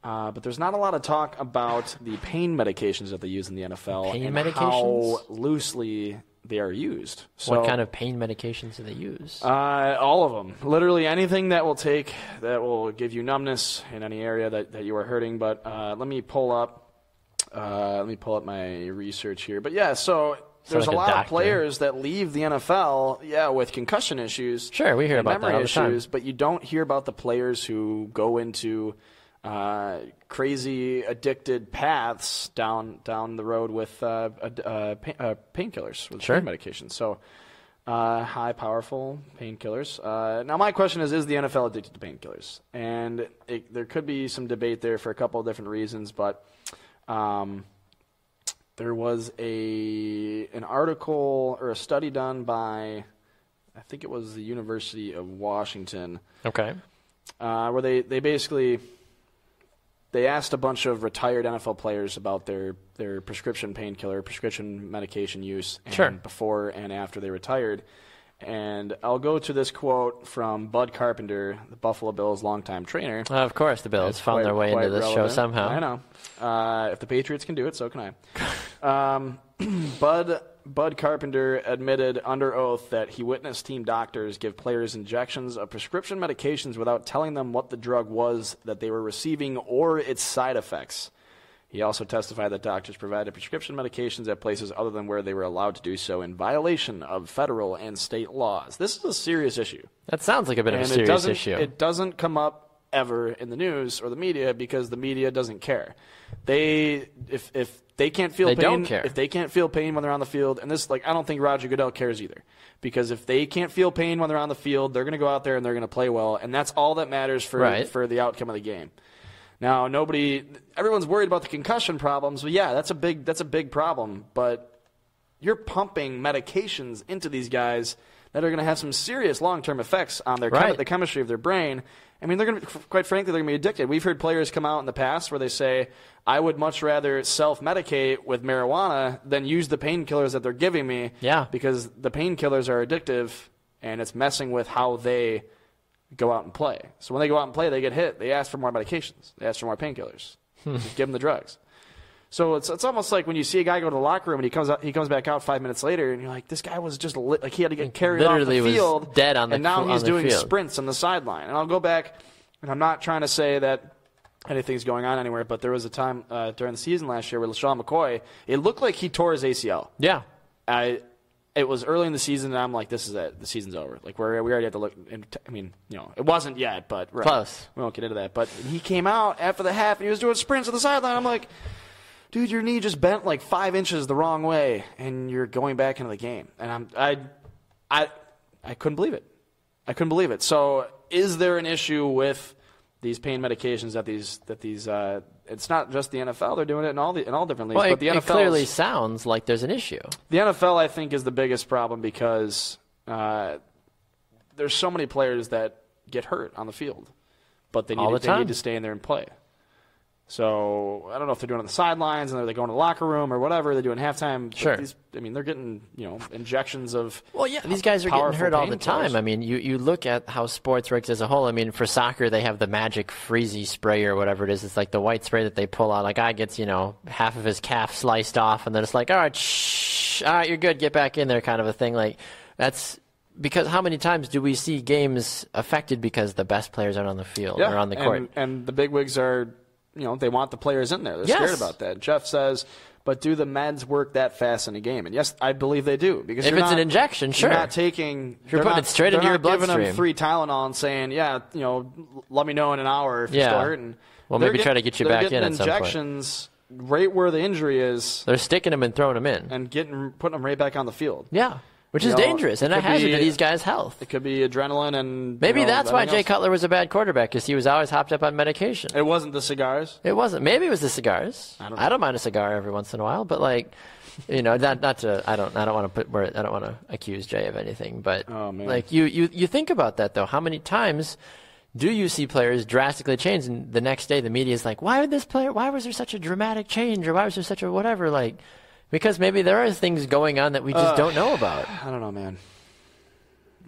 But there's not a lot of talk about the pain medications that they use in the NFL how loosely they are used. So, what kind of pain medications do they use? All of them. Literally anything that will give you numbness in any area that you are hurting. But let me pull up my research here. But yeah, so there's a lot of players that leave the NFL, with concussion issues. Sure, we hear about that all the time. But you don't hear about the players who go into crazy addicted paths down the road with painkillers, with pain medications. So high, powerful painkillers. Now, my question is the NFL addicted to painkillers? And there could be some debate there for a couple of different reasons, but there was an article or a study done by, I think it was the University of Washington. Okay. Where they basically... They asked a bunch of retired NFL players about their prescription medication use before and after they retired. And I'll go to this quote from Bud Carpenter, the Buffalo Bills' longtime trainer. Of course, the Bills found their way into this show somehow. I know. If the Patriots can do it, so can I. Bud Carpenter admitted under oath that he witnessed team doctors give players injections of prescription medications without telling them what the drug was that they were receiving or its side effects. He also testified that doctors provided prescription medications at places other than where they were allowed to do so in violation of federal and state laws. This is a serious issue. That sounds like a bit of a serious issue. It doesn't come up ever in the news or the media because the media doesn't care. If they can't feel pain, don't care. If they can't feel pain when they're on the field, and this, I don't think Roger Goodell cares either, because if they can't feel pain when they're on the field, they're going to go out there and they're going to play well, and that's all that matters for the outcome of the game. Now, everyone's worried about the concussion problems. Well, yeah, that's a big problem, but you're pumping medications into these guys that are going to have some serious long-term effects on their the chemistry of their brain. I mean, they're going to, quite frankly, they're going to be addicted. We've heard players come out in the past where they say, I would much rather self-medicate with marijuana than use the painkillers that they're giving me because the painkillers are addictive and it's messing with how they go out and play. So when they go out and play, they get hit. They ask for more medications. They ask for more painkillers. Just give them the drugs. So it's almost like when you see a guy go to the locker room and he comes back out 5 minutes later, and you're like, this guy was just like he had to get carried off the field, was dead on the and now he's doing field. Sprints on the sideline. And I'll go back, and I'm not trying to say that anything's going on anywhere, but there was a time during the season last year with LaShawn McCoy, it looked like he tore his ACL. Yeah, it was early in the season, and I'm like, this is it. The season's over. Like we already had to look. I mean, it wasn't yet, but close. We won't get into that. But he came out after the half, and he was doing sprints on the sideline. I'm like, dude, your knee just bent like 5 inches the wrong way, and you're going back into the game. And I couldn't believe it. I couldn't believe it. So, is there an issue with these pain medications that these it's not just the NFL, they're doing it in all different leagues. Well, but the NFL it clearly sounds like there's an issue. The NFL, I think, is the biggest problem because there's so many players that get hurt on the field, but they need to stay in there and play. So I don't know if they're doing it on the sidelines and they're going to the locker room or whatever they're doing halftime. Sure. They're getting injections of. Well, yeah, these guys are getting hurt all the time. I mean, you look at how sports works as a whole. I mean, for soccer, they have the magic freezy spray or whatever it is. It's like the white spray that they pull out. A guy gets half of his calf sliced off, and then it's like, all right, you're good, get back in there, kind of a thing. Like that's. Because how many times do we see games affected because the best players aren't on the field or on the court? And the bigwigs are. They want the players in there. They're scared about that. Jeff says, but do the meds work that fast in a game? And yes, I believe they do. Because if it's an injection, sure. You're not taking. You're putting it straight into your bloodstream. They're not giving them 3 Tylenol and saying, let me know in an hour if you're still hurting. Well, maybe try to get you back in at some point. Injections right where the injury is. They're sticking them and throwing them in. And putting them right back on the field. Yeah. Which is dangerous, and a hazard to these guys' health. It could be adrenaline and... Maybe that's why Jay Cutler was a bad quarterback, because he was always hopped up on medication. It wasn't the cigars? It wasn't. Maybe it was the cigars. I don't mind a cigar every once in a while, but I don't want to accuse Jay of anything, but you think about that, though. How many times do you see players drastically change, and the next day the media is like, why was there such a dramatic change, or why was there such a whatever, Because maybe there are things going on that we just don't know about. I don't know, man.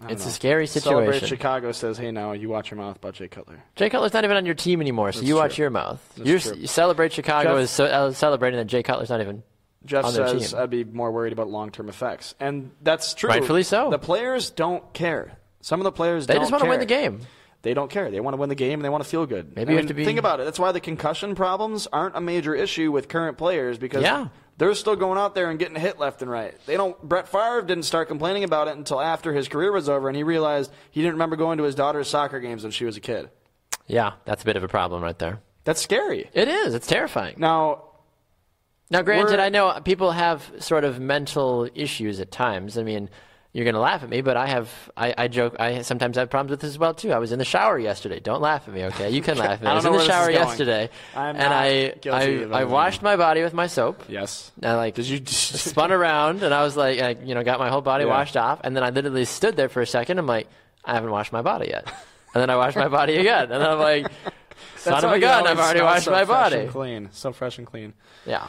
It's a scary situation. Celebrate Chicago says, hey, now you watch your mouth about Jay Cutler. Jay Cutler's not even on your team anymore, so you watch your mouth. You Celebrate Chicago is celebrating that Jay Cutler's not even Jeff on their says, team. I'd be more worried about long-term effects. And that's true. Rightfully so. The players don't care. Some of the players They don't just want to care. win the game. They don't care. They want to win the game, and they want to feel good. Maybe you have to be... Think about it. That's why the concussion problems aren't a major issue with current players, because they're still going out there and getting hit left and right. Brett Favre didn't start complaining about it until after his career was over, and he realized he didn't remember going to his daughter's soccer games when she was a kid. Yeah, that's a bit of a problem right there. That's scary. It is. It's terrifying. Now, granted, I know people have sort of mental issues at times. I mean, you're going to laugh at me, but I joke, I sometimes have problems with this as well, too. I was in the shower yesterday. Don't laugh at me, okay? You can laugh at me. I was in the shower yesterday, and I washed my body with my soap. Yes. And Did you spun around, and I was like, I got my whole body washed off, and then I literally stood there for a second. I'm like, I haven't washed my body yet. And then I washed my body again, and I'm like, son of a gun, I've already washed my body. So fresh and clean. Yeah.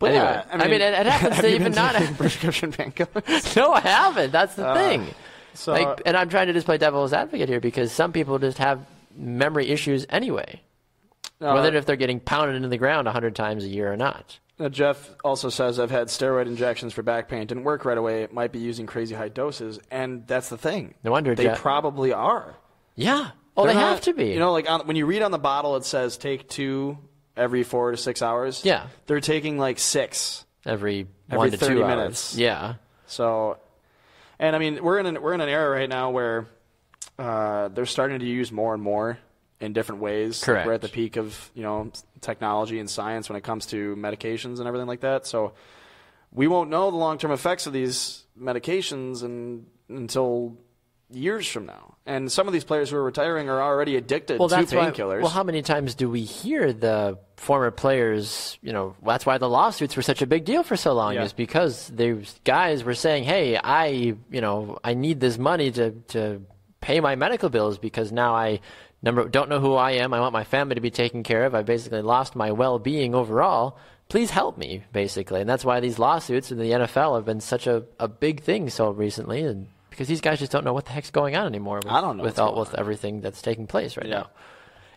But anyway, I mean, it happens to even not have prescription painkillers. No, I haven't. That's the thing. So, and I'm trying to just play devil's advocate here, because some people just have memory issues anyway, whether if they're getting pounded into the ground 100 times a year or not. Jeff also says, I've had steroid injections for back pain. Didn't work right away. It might be using crazy high doses. And that's the thing. No wonder, they probably are. Yeah. Oh, they have to be. When you read on the bottle, it says take 2 every 4 to 6 hours. Yeah. They're taking like 6 every 1 to 30 2 minutes. Hours. Yeah. So, and I mean, we're in an era right now where they're starting to use more and more in different ways. Correct. We're at the peak of technology and science when it comes to medications and everything like that. So we won't know the long-term effects of these medications until years from now. And some of these players who are retiring are already addicted to painkillers. Well, how many times do we hear the former players, that's why the lawsuits were such a big deal for so long, is because these guys were saying, hey, I need this money to pay my medical bills, because now I don't know who I am. I want my family to be taken care of. I basically lost my well-being overall. Please help me, basically. And that's why these lawsuits in the NFL have been such a big thing so recently, and because these guys just don't know what the heck's going on anymore with everything that's taking place right now.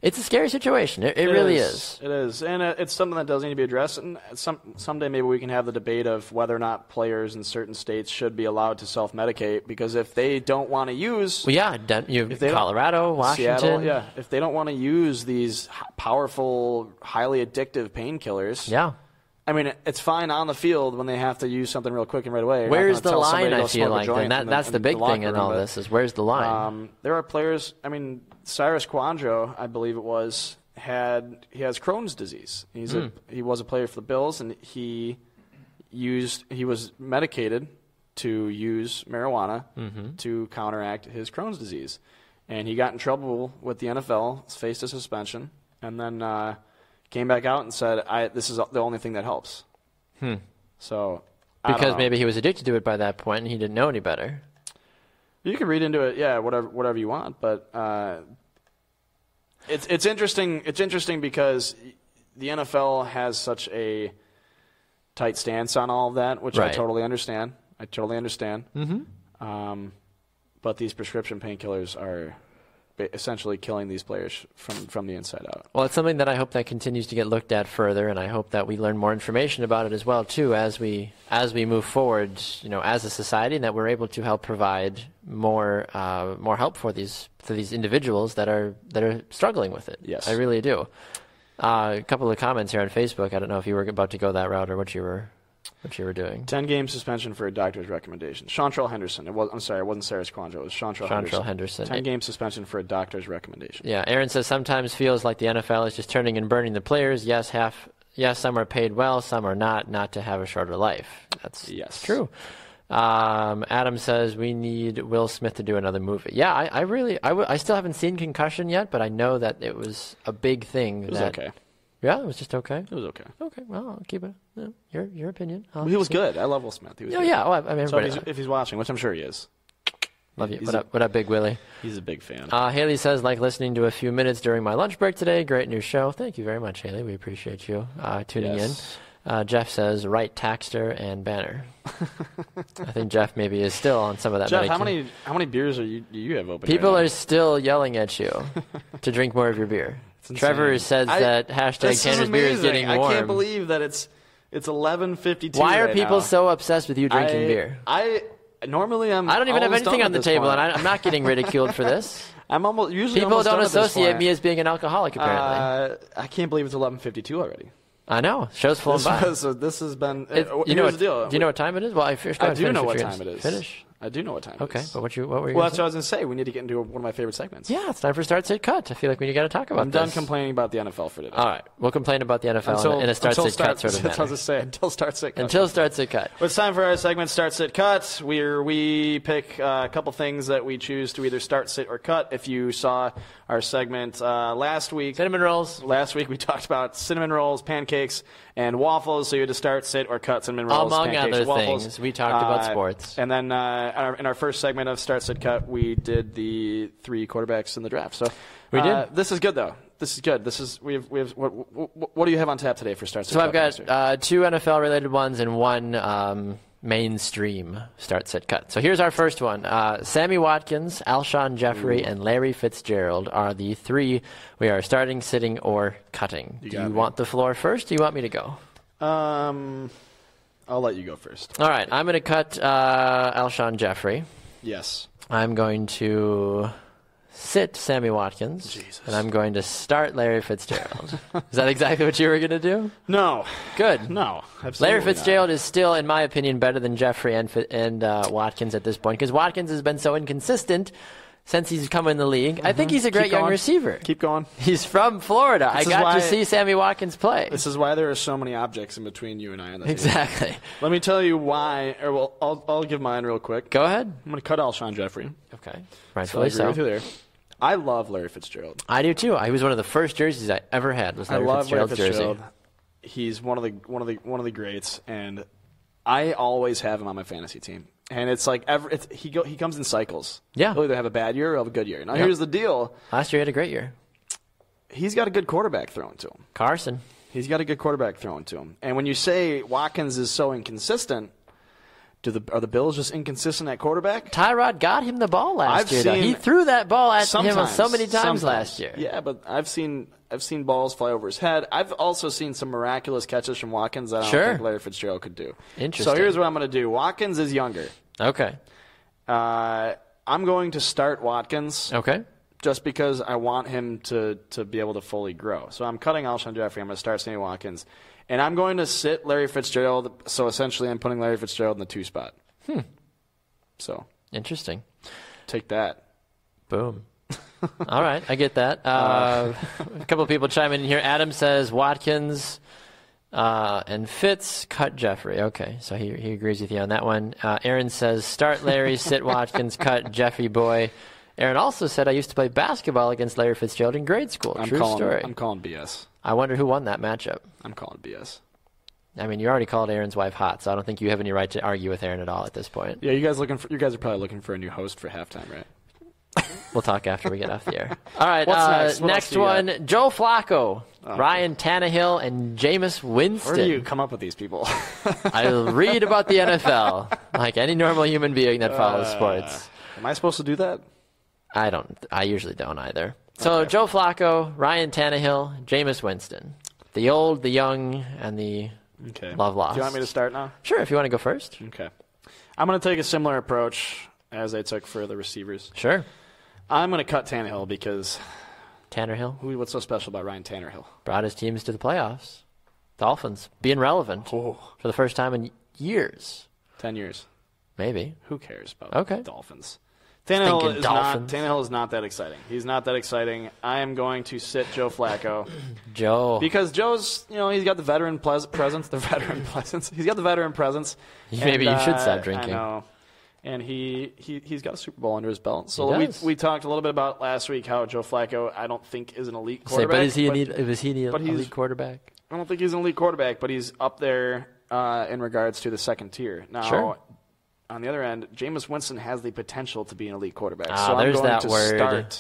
It's a scary situation. It really is. It is. And it's something that does need to be addressed. And someday maybe we can have the debate of whether or not players in certain states should be allowed to self-medicate. Because if they don't want to use... Colorado, Washington... Seattle, if they don't want to use these powerful, highly addictive painkillers... Yeah. I mean, it's fine on the field when they have to use something real quick and right away. Where's the line, I feel like? And that's the big thing in all this, is where's the line? There are players, Cyrus Kouandjio, I believe it was, he has Crohn's disease. He was a player for the Bills, and he was medicated to use marijuana to counteract his Crohn's disease. And he got in trouble with the NFL, faced a suspension, and then... came back out and said, this is the only thing that helps. So, because maybe he was addicted to it by that point and he didn't know any better. You can read into it, whatever you want. But it's interesting. It's interesting because the NFL has such a tight stance on all of that, which I totally understand. But these prescription painkillers are essentially killing these players from the inside out. Well, it's something that I hope that continues to get looked at further, and I hope that we learn more information about it as well, too, as we move forward, as a society, and that we're able to help provide more help for these individuals that are struggling with it. Yes, I really do. A couple of comments here on Facebook. I don't know if you were about to go that route or what you were doing. 10-game suspension for a doctor's recommendation. Chantrell Henderson. It wasn't Cyrus Kouandjio. It was Chantrell Henderson. 10-game suspension for a doctor's recommendation. Yeah, Aaron says sometimes feels like the NFL is just turning and burning the players. Yes, some are paid well, some are not to have a shorter life. That's true. Adam says we need Will Smith to do another movie. Yeah, I still haven't seen Concussion yet, but I know that it was a big thing. It was okay. Yeah, it was just okay. It was okay. Okay, well, I'll keep it. Your opinion. He was good. I love Will Smith. He was good. Yeah. Well, so if he's watching, which I'm sure he is. Love you. What up, Big Willie? He's a big fan. Haley says, like listening to a few minutes during my lunch break today. Great new show. Thank you very much, Haley. We appreciate you tuning in. Jeff says Wright, Taxter, and Banner. I think Jeff maybe is still on some of that. Jeff, medication. how many beers do you have open? People right are still yelling at you to drink more of your beer. Trevor says that hashtag Tanner's beer is getting warm. I can't believe that it's 11:52. Why are right people now. so obsessed with you drinking beer? I don't even have anything on the table, and I'm not getting ridiculed for this. I'm almost usually people don't done associate me as being an alcoholic. Apparently, I can't believe it's 11:52 already. I know. Show's flown by. So this has been. You know the deal. Do you know what time it is? Well, I do know what time it is. Finish. I do know what time it is. Okay, but what were you? Well, that's what I was going to say. We need to get into one of my favorite segments. Yeah, it's time for Start Sit Cut. I feel like we got to talk about I'm done complaining about the NFL for today. All right, we'll complain about the NFL in a Start Sit Cut sort of manner. That's what I was going to say. Until Start Sit Cut. Until Start Sit Cut. Well, it's time for our segment Start Sit Cut, where we pick a couple things that we choose to either start, sit, or cut. If you saw our segment last week, cinnamon rolls. Last week we talked about cinnamon rolls, pancakes, and waffles. So you had to start, sit, or cut cinnamon rolls, among pancakes, other waffles. Things. We talked about sports, and then in our first segment of Start, Sit, Cut, we did the 3 quarterbacks in the draft. So we did. This is good though. This is good. We have what do you have on tap today for Start, Sit, Cut? So I've got 2 NFL related ones and 1 mainstream Start, Sit, Cut. So here's our first one. Sammy Watkins, Alshon Jeffrey, and Larry Fitzgerald are the 3 we are starting, sitting, or cutting. Do you want the floor first? Or do you want me to go? I'll let you go first. All right. I'm going to cut Alshon Jeffrey. Yes. I'm going to sit Sammy Watkins. Jesus. And I'm going to start Larry Fitzgerald. Is that exactly what you were going to do? No. Good. No. Larry Fitzgerald is still, in my opinion, better than Jeffrey and Watkins at this point because Watkins has been so inconsistent since he's come in the league. I think he's a great young receiver. Keep going. He's from Florida. I got to see Sammy Watkins play. This is why there are so many objects in between you and I on this. Exactly. Team. Let me tell you why. I'll give mine real quick. Go ahead. I'm going to cut Alshon Jeffrey. Okay. Rightfully so. I agree with you there. I love Larry Fitzgerald. I do too. He was one of the first jerseys I ever had. Was Larry Fitzgerald's jersey. He's one of the greats, and I always have him on my fantasy team. And it's like he comes in cycles. Yeah. He'll either have a bad year or have a good year. Now here's the deal. Last year he had a great year. He's got a good quarterback thrown to him. Carson. He's got a good quarterback thrown to him. And when you say Watkins is so inconsistent, are the Bills just inconsistent at quarterback? Tyrod got him the ball last year. He threw that ball at him so many times last year. Yeah, but I've seen balls fly over his head. I've also seen some miraculous catches from Watkins that I don't think Larry Fitzgerald could do. Interesting. So here's what I'm going to do. Watkins is younger. Okay. I'm going to start Watkins. Okay. Just because I want him to be able to fully grow. So I'm cutting Alshon Jeffrey. I'm going to start Sammy Watkins. And I'm going to sit Larry Fitzgerald. So essentially I'm putting Larry Fitzgerald in the 2 spot. So. Interesting. Take that. Boom. All right. I get that. A couple of people chime in here. Adam says Watkins and Fitz cut Jeffrey. Okay. So he agrees with you on that one. Aaron says start Larry, sit Watkins, cut Jeffrey boy. Aaron also said I used to play basketball against Larry Fitzgerald in grade school. True story. I'm calling BS. I wonder who won that matchup. I'm calling BS. I mean, you already called Aaron's wife hot, so I don't think you have any right to argue with Aaron at all at this point. Yeah, you guys are probably looking for a new host for halftime, right? We'll talk after we get off the air. All right, what's next? Next one, Joe Flacco, Ryan Tannehill, and Jameis Winston. Where do you come up with these people? I read about the NFL like any normal human being that follows sports. Am I supposed to do that? I don't. I usually don't either. So Joe Flacco, Ryan Tannehill, Jameis Winston. The old, the young, and the love-lost. Do you want me to start now? Sure, if you want to go first. Okay. I'm going to take a similar approach as I took for the receivers. Sure. I'm going to cut Tannehill because... Tannehill? What's so special about Ryan Tannehill? Brought his teams to the playoffs. Dolphins. Being relevant for the first time in years. 10 years. Maybe. Who cares about Dolphins? Tannehill is not that exciting. He's not that exciting. I am going to sit Joe Flacco. Joe. Because Joe's, he's got the veteran presence. He's got the veteran presence. Maybe you should stop drinking. I know. And he's got a Super Bowl under his belt. So we talked a little bit about last week how Joe Flacco, I don't think, is an elite quarterback. Is he an elite quarterback? I don't think he's an elite quarterback, but he's up there in regards to the second tier. Now, on the other end, Jameis Winston has the potential to be an elite quarterback. So I'm going to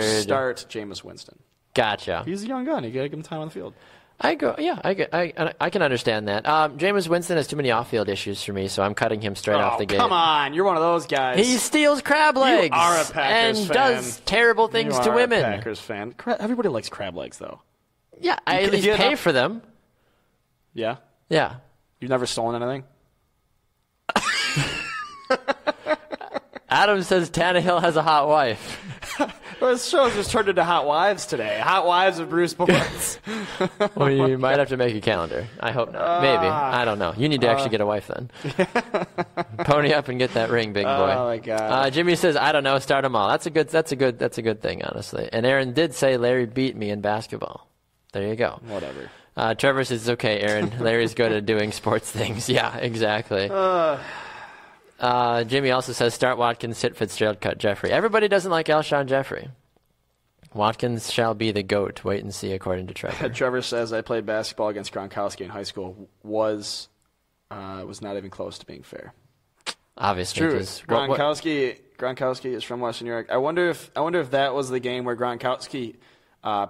start Jameis Winston. Gotcha. He's a young gun. You got to give him time on the field. I can understand that. Jameis Winston has too many off-field issues for me, so I'm cutting him straight off the gate. Come on, you're one of those guys. He steals crab legs. You are a Packers and fan. does terrible things to women. You are a Packers fan. Everybody likes crab legs, though. Yeah, I at least pay for them. Yeah? Yeah. You've never stolen anything? Adam says Tannehill has a hot wife. Well, this show just turned into Hot Wives today. Hot Wives of Bruce Boyce. Well, you might have to make a calendar. I hope not. Maybe. I don't know. You need to actually get a wife then. Pony up and get that ring, big boy. Oh my God. Jimmy says, I don't know, start them all. That's a good thing, honestly. And Aaron did say Larry beat me in basketball. There you go. Whatever. Trevor says, it's okay, Aaron. Larry's good at doing sports things. Yeah, exactly. Jimmy also says, start Watkins, sit Fitzgerald, cut Jeffrey. Everybody doesn't like Alshon Jeffrey. Watkins shall be the GOAT. Wait and see, according to Trevor. Trevor says, I played basketball against Gronkowski in high school. Was not even close to being fair. Obviously. True. Gronkowski is from Western New York. I wonder if that was the game where Gronkowski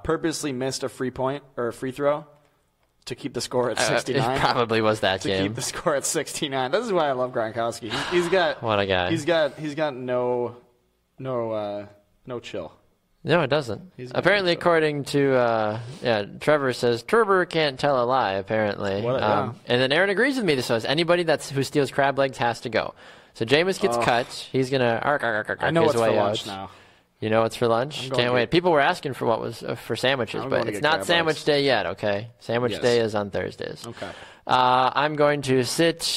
purposely missed a free point or a free throw to keep the score at 69. It probably was that game. To keep the score at 69. This is why I love Gronkowski. He's got what a guy. He's got no chill. No, it doesn't. Apparently, according to Trevor says Trevor can't tell a lie. Apparently, and then Aaron agrees with me. This was anybody who steals crab legs has to go. So Jameis gets cut. He's gonna I know what's for lunch now. You know what's for lunch? Can't wait. People were asking for what was for sandwiches, but it's not sandwich day yet, okay? Sandwich day is on Thursdays. Okay. I'm going to sit...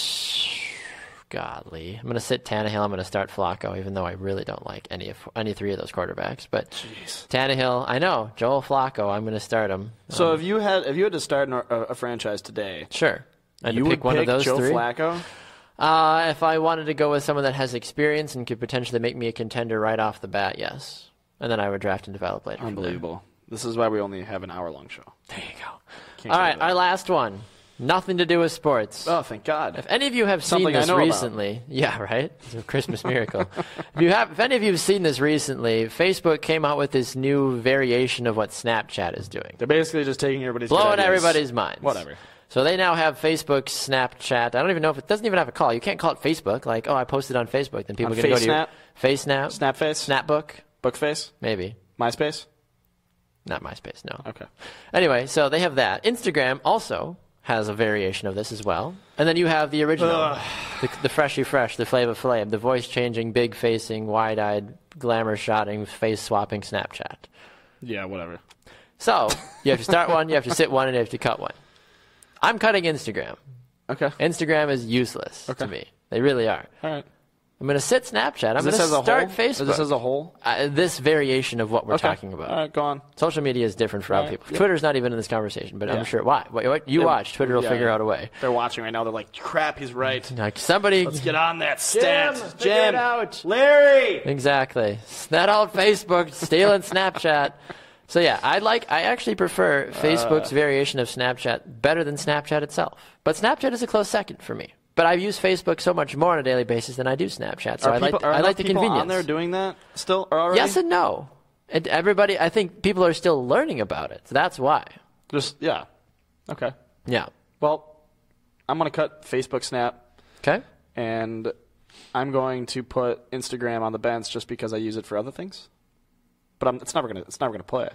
Godly. I'm going to sit Tannehill. I'm going to start Flacco, even though I really don't like any three of those quarterbacks. But Tannehill, I know. Joel Flacco, I'm going to start him. So if you had to start a franchise today... Sure. You would pick one of those Joe three? Flacco? If I wanted to go with someone that has experience and could potentially make me a contender right off the bat, yes. And then I would draft and develop later. Unbelievable. This is why we only have an hour-long show. There you go. All right, our last one. Nothing to do with sports. Oh, thank God. If any of you have seen this recently, yeah, right? It's a Christmas miracle. If any of you have seen this recently, Facebook came out with this new variation of what Snapchat is doing. They're basically just taking everybody's blowing everybody's minds. Whatever. So they now have Facebook, Snapchat. I don't even know if it doesn't even have a call. You can't call it Facebook. Like, I posted on Facebook. Then people are going to go to your FaceSnap, Snapface, Snapbook, Bookface, maybe MySpace. Not MySpace, no. Okay. Anyway, so they have that. Instagram also has a variation of this as well. And then you have the original, the freshy fresh, the Flava Flav, the voice-changing, big-facing, wide-eyed, glamour-shotting, face-swapping Snapchat. Yeah, whatever. So you have to start one, you have to sit one, and you have to cut one. I'm cutting Instagram. Okay. Instagram is useless to me. They really are. All right. I'm going to sit Snapchat. I'm going to start Facebook. Is this as a whole? This variation of what we're talking about. All right, go on. Social media is different for other people. Yep. Twitter's not even in this conversation, but I'm sure. Why? What you watch, Twitter will figure out a way. They're watching right now. They're like, crap, he's right. Like somebody. Let's get on that stat. Jim, out. Larry. Exactly. That old Facebook stealing Snapchat. So yeah, I actually prefer Facebook's variation of Snapchat better than Snapchat itself. But Snapchat is a close second for me. But I use Facebook so much more on a daily basis than I do Snapchat. So I like the convenience. Are on there doing that still already? Yes and no. I think people are still learning about it. So that's why. Yeah. Okay. Yeah. Well, I'm going to cut Facebook Snap. Okay. And I'm going to put Instagram on the bench just because I use it for other things. But it's never gonna play.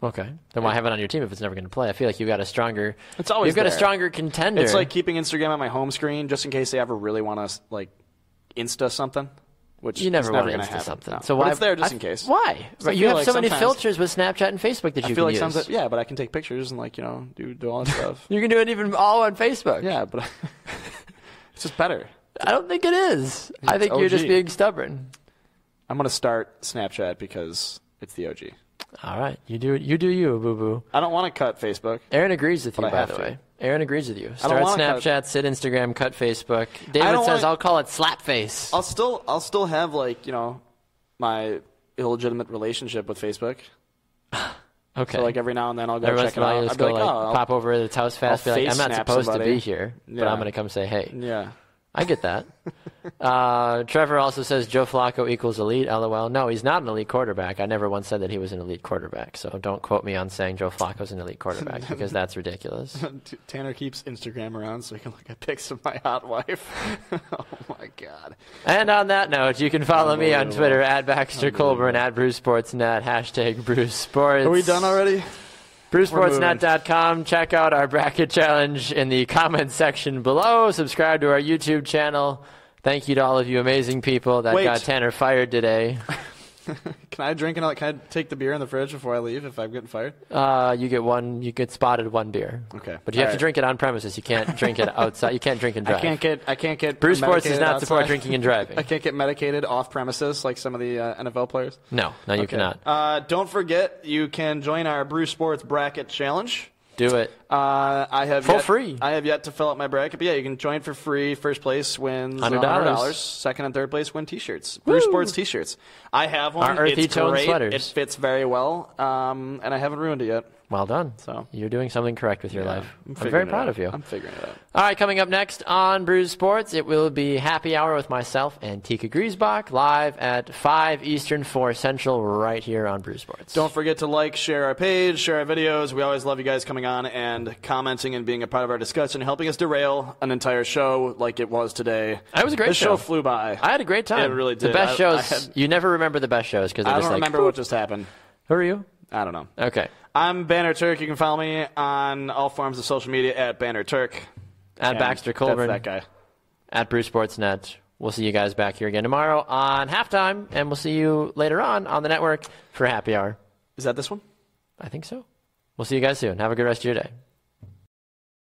Okay. Then why have it on your team if it's never going to play? I feel like you've got a stronger. It's always You've got a stronger contender. It's like keeping Instagram on my home screen just in case they ever really want to like Insta something. Which you never want to Insta something. No. So why? But it's there just in case. Why? Right, you have so many filters with Snapchat and Facebook that you can use. Yeah, but I can take pictures and do all that stuff. You can do it even all on Facebook. Yeah, but it's just better. I don't think it is. I think you're just being stubborn. I'm going to start Snapchat because it's the OG. All right. You do you, boo-boo. I don't want to cut Facebook. Aaron agrees with you, by the way. Aaron agrees with you. Start Snapchat, sit Instagram, cut Facebook. David says, I'll call it Slapface. I'll still have, my illegitimate relationship with Facebook. Okay. So, every now and then I'll go check it out. I'll be like, pop over to the house fast, be like, I'm not supposed to be here, but I'm going to come say hey. Yeah. I get that. Trevor also says Joe Flacco equals elite. LOL. No, he's not an elite quarterback. I never once said that he was an elite quarterback. So don't quote me on saying Joe Flacco's an elite quarterback because that's ridiculous. Tanner keeps Instagram around so he can look at pics of my hot wife. Oh, my God. And on that note, you can follow me on Twitter at Baxter Colburn, at BruceSportsNet, hashtag Bruce Sports. Are we done already? BruceSportsNet.com. Check out our bracket challenge in the comments section below. Subscribe to our YouTube channel. Thank you to all of you amazing people that got Tanner fired today. Can I drink it? Can I take the beer in the fridge before I leave if I'm getting fired? You get spotted one beer. Okay. But you have to drink it on premises. You can't drink it outside. You can't drink and drive. I can't get Bruce Sports does not outside. support drinking and driving. I can't get medicated off premises like some of the NFL players? No, you cannot. Don't forget, you can join our Bruce Sports Bracket Challenge. Do it. Free. I have yet to fill out my bracket, but yeah, you can join for free. First place wins $100. Second and third place win T-shirts. Bruce Sports T-shirts. I have one. Our earthy it's tone great. sweaters. It fits very well, and I haven't ruined it yet. Well done. So you're doing something correct with your life. I'm very proud of you. I'm figuring it out. All right, coming up next on Bruce Sports, it will be Happy Hour with myself and Tika Griesbach, live at 5 Eastern, 4 Central, right here on Bruce Sports. Don't forget to like, share our page, share our videos. We always love you guys coming on and commenting and being a part of our discussion, helping us derail an entire show like it was today. It was a great show. The show flew by. I had a great time. It really did. The best shows, you never remember the best shows because I don't remember what just happened. Who are you? I don't know. Okay. I'm Banner Turk. You can follow me on all forms of social media at Banner Turk. At Baxter Colburn. That's that guy. At Bruce Sportsnet. We'll see you guys back here again tomorrow on Halftime, and we'll see you later on the network for Happy Hour. Is that this one? I think so. We'll see you guys soon. Have a good rest of your day.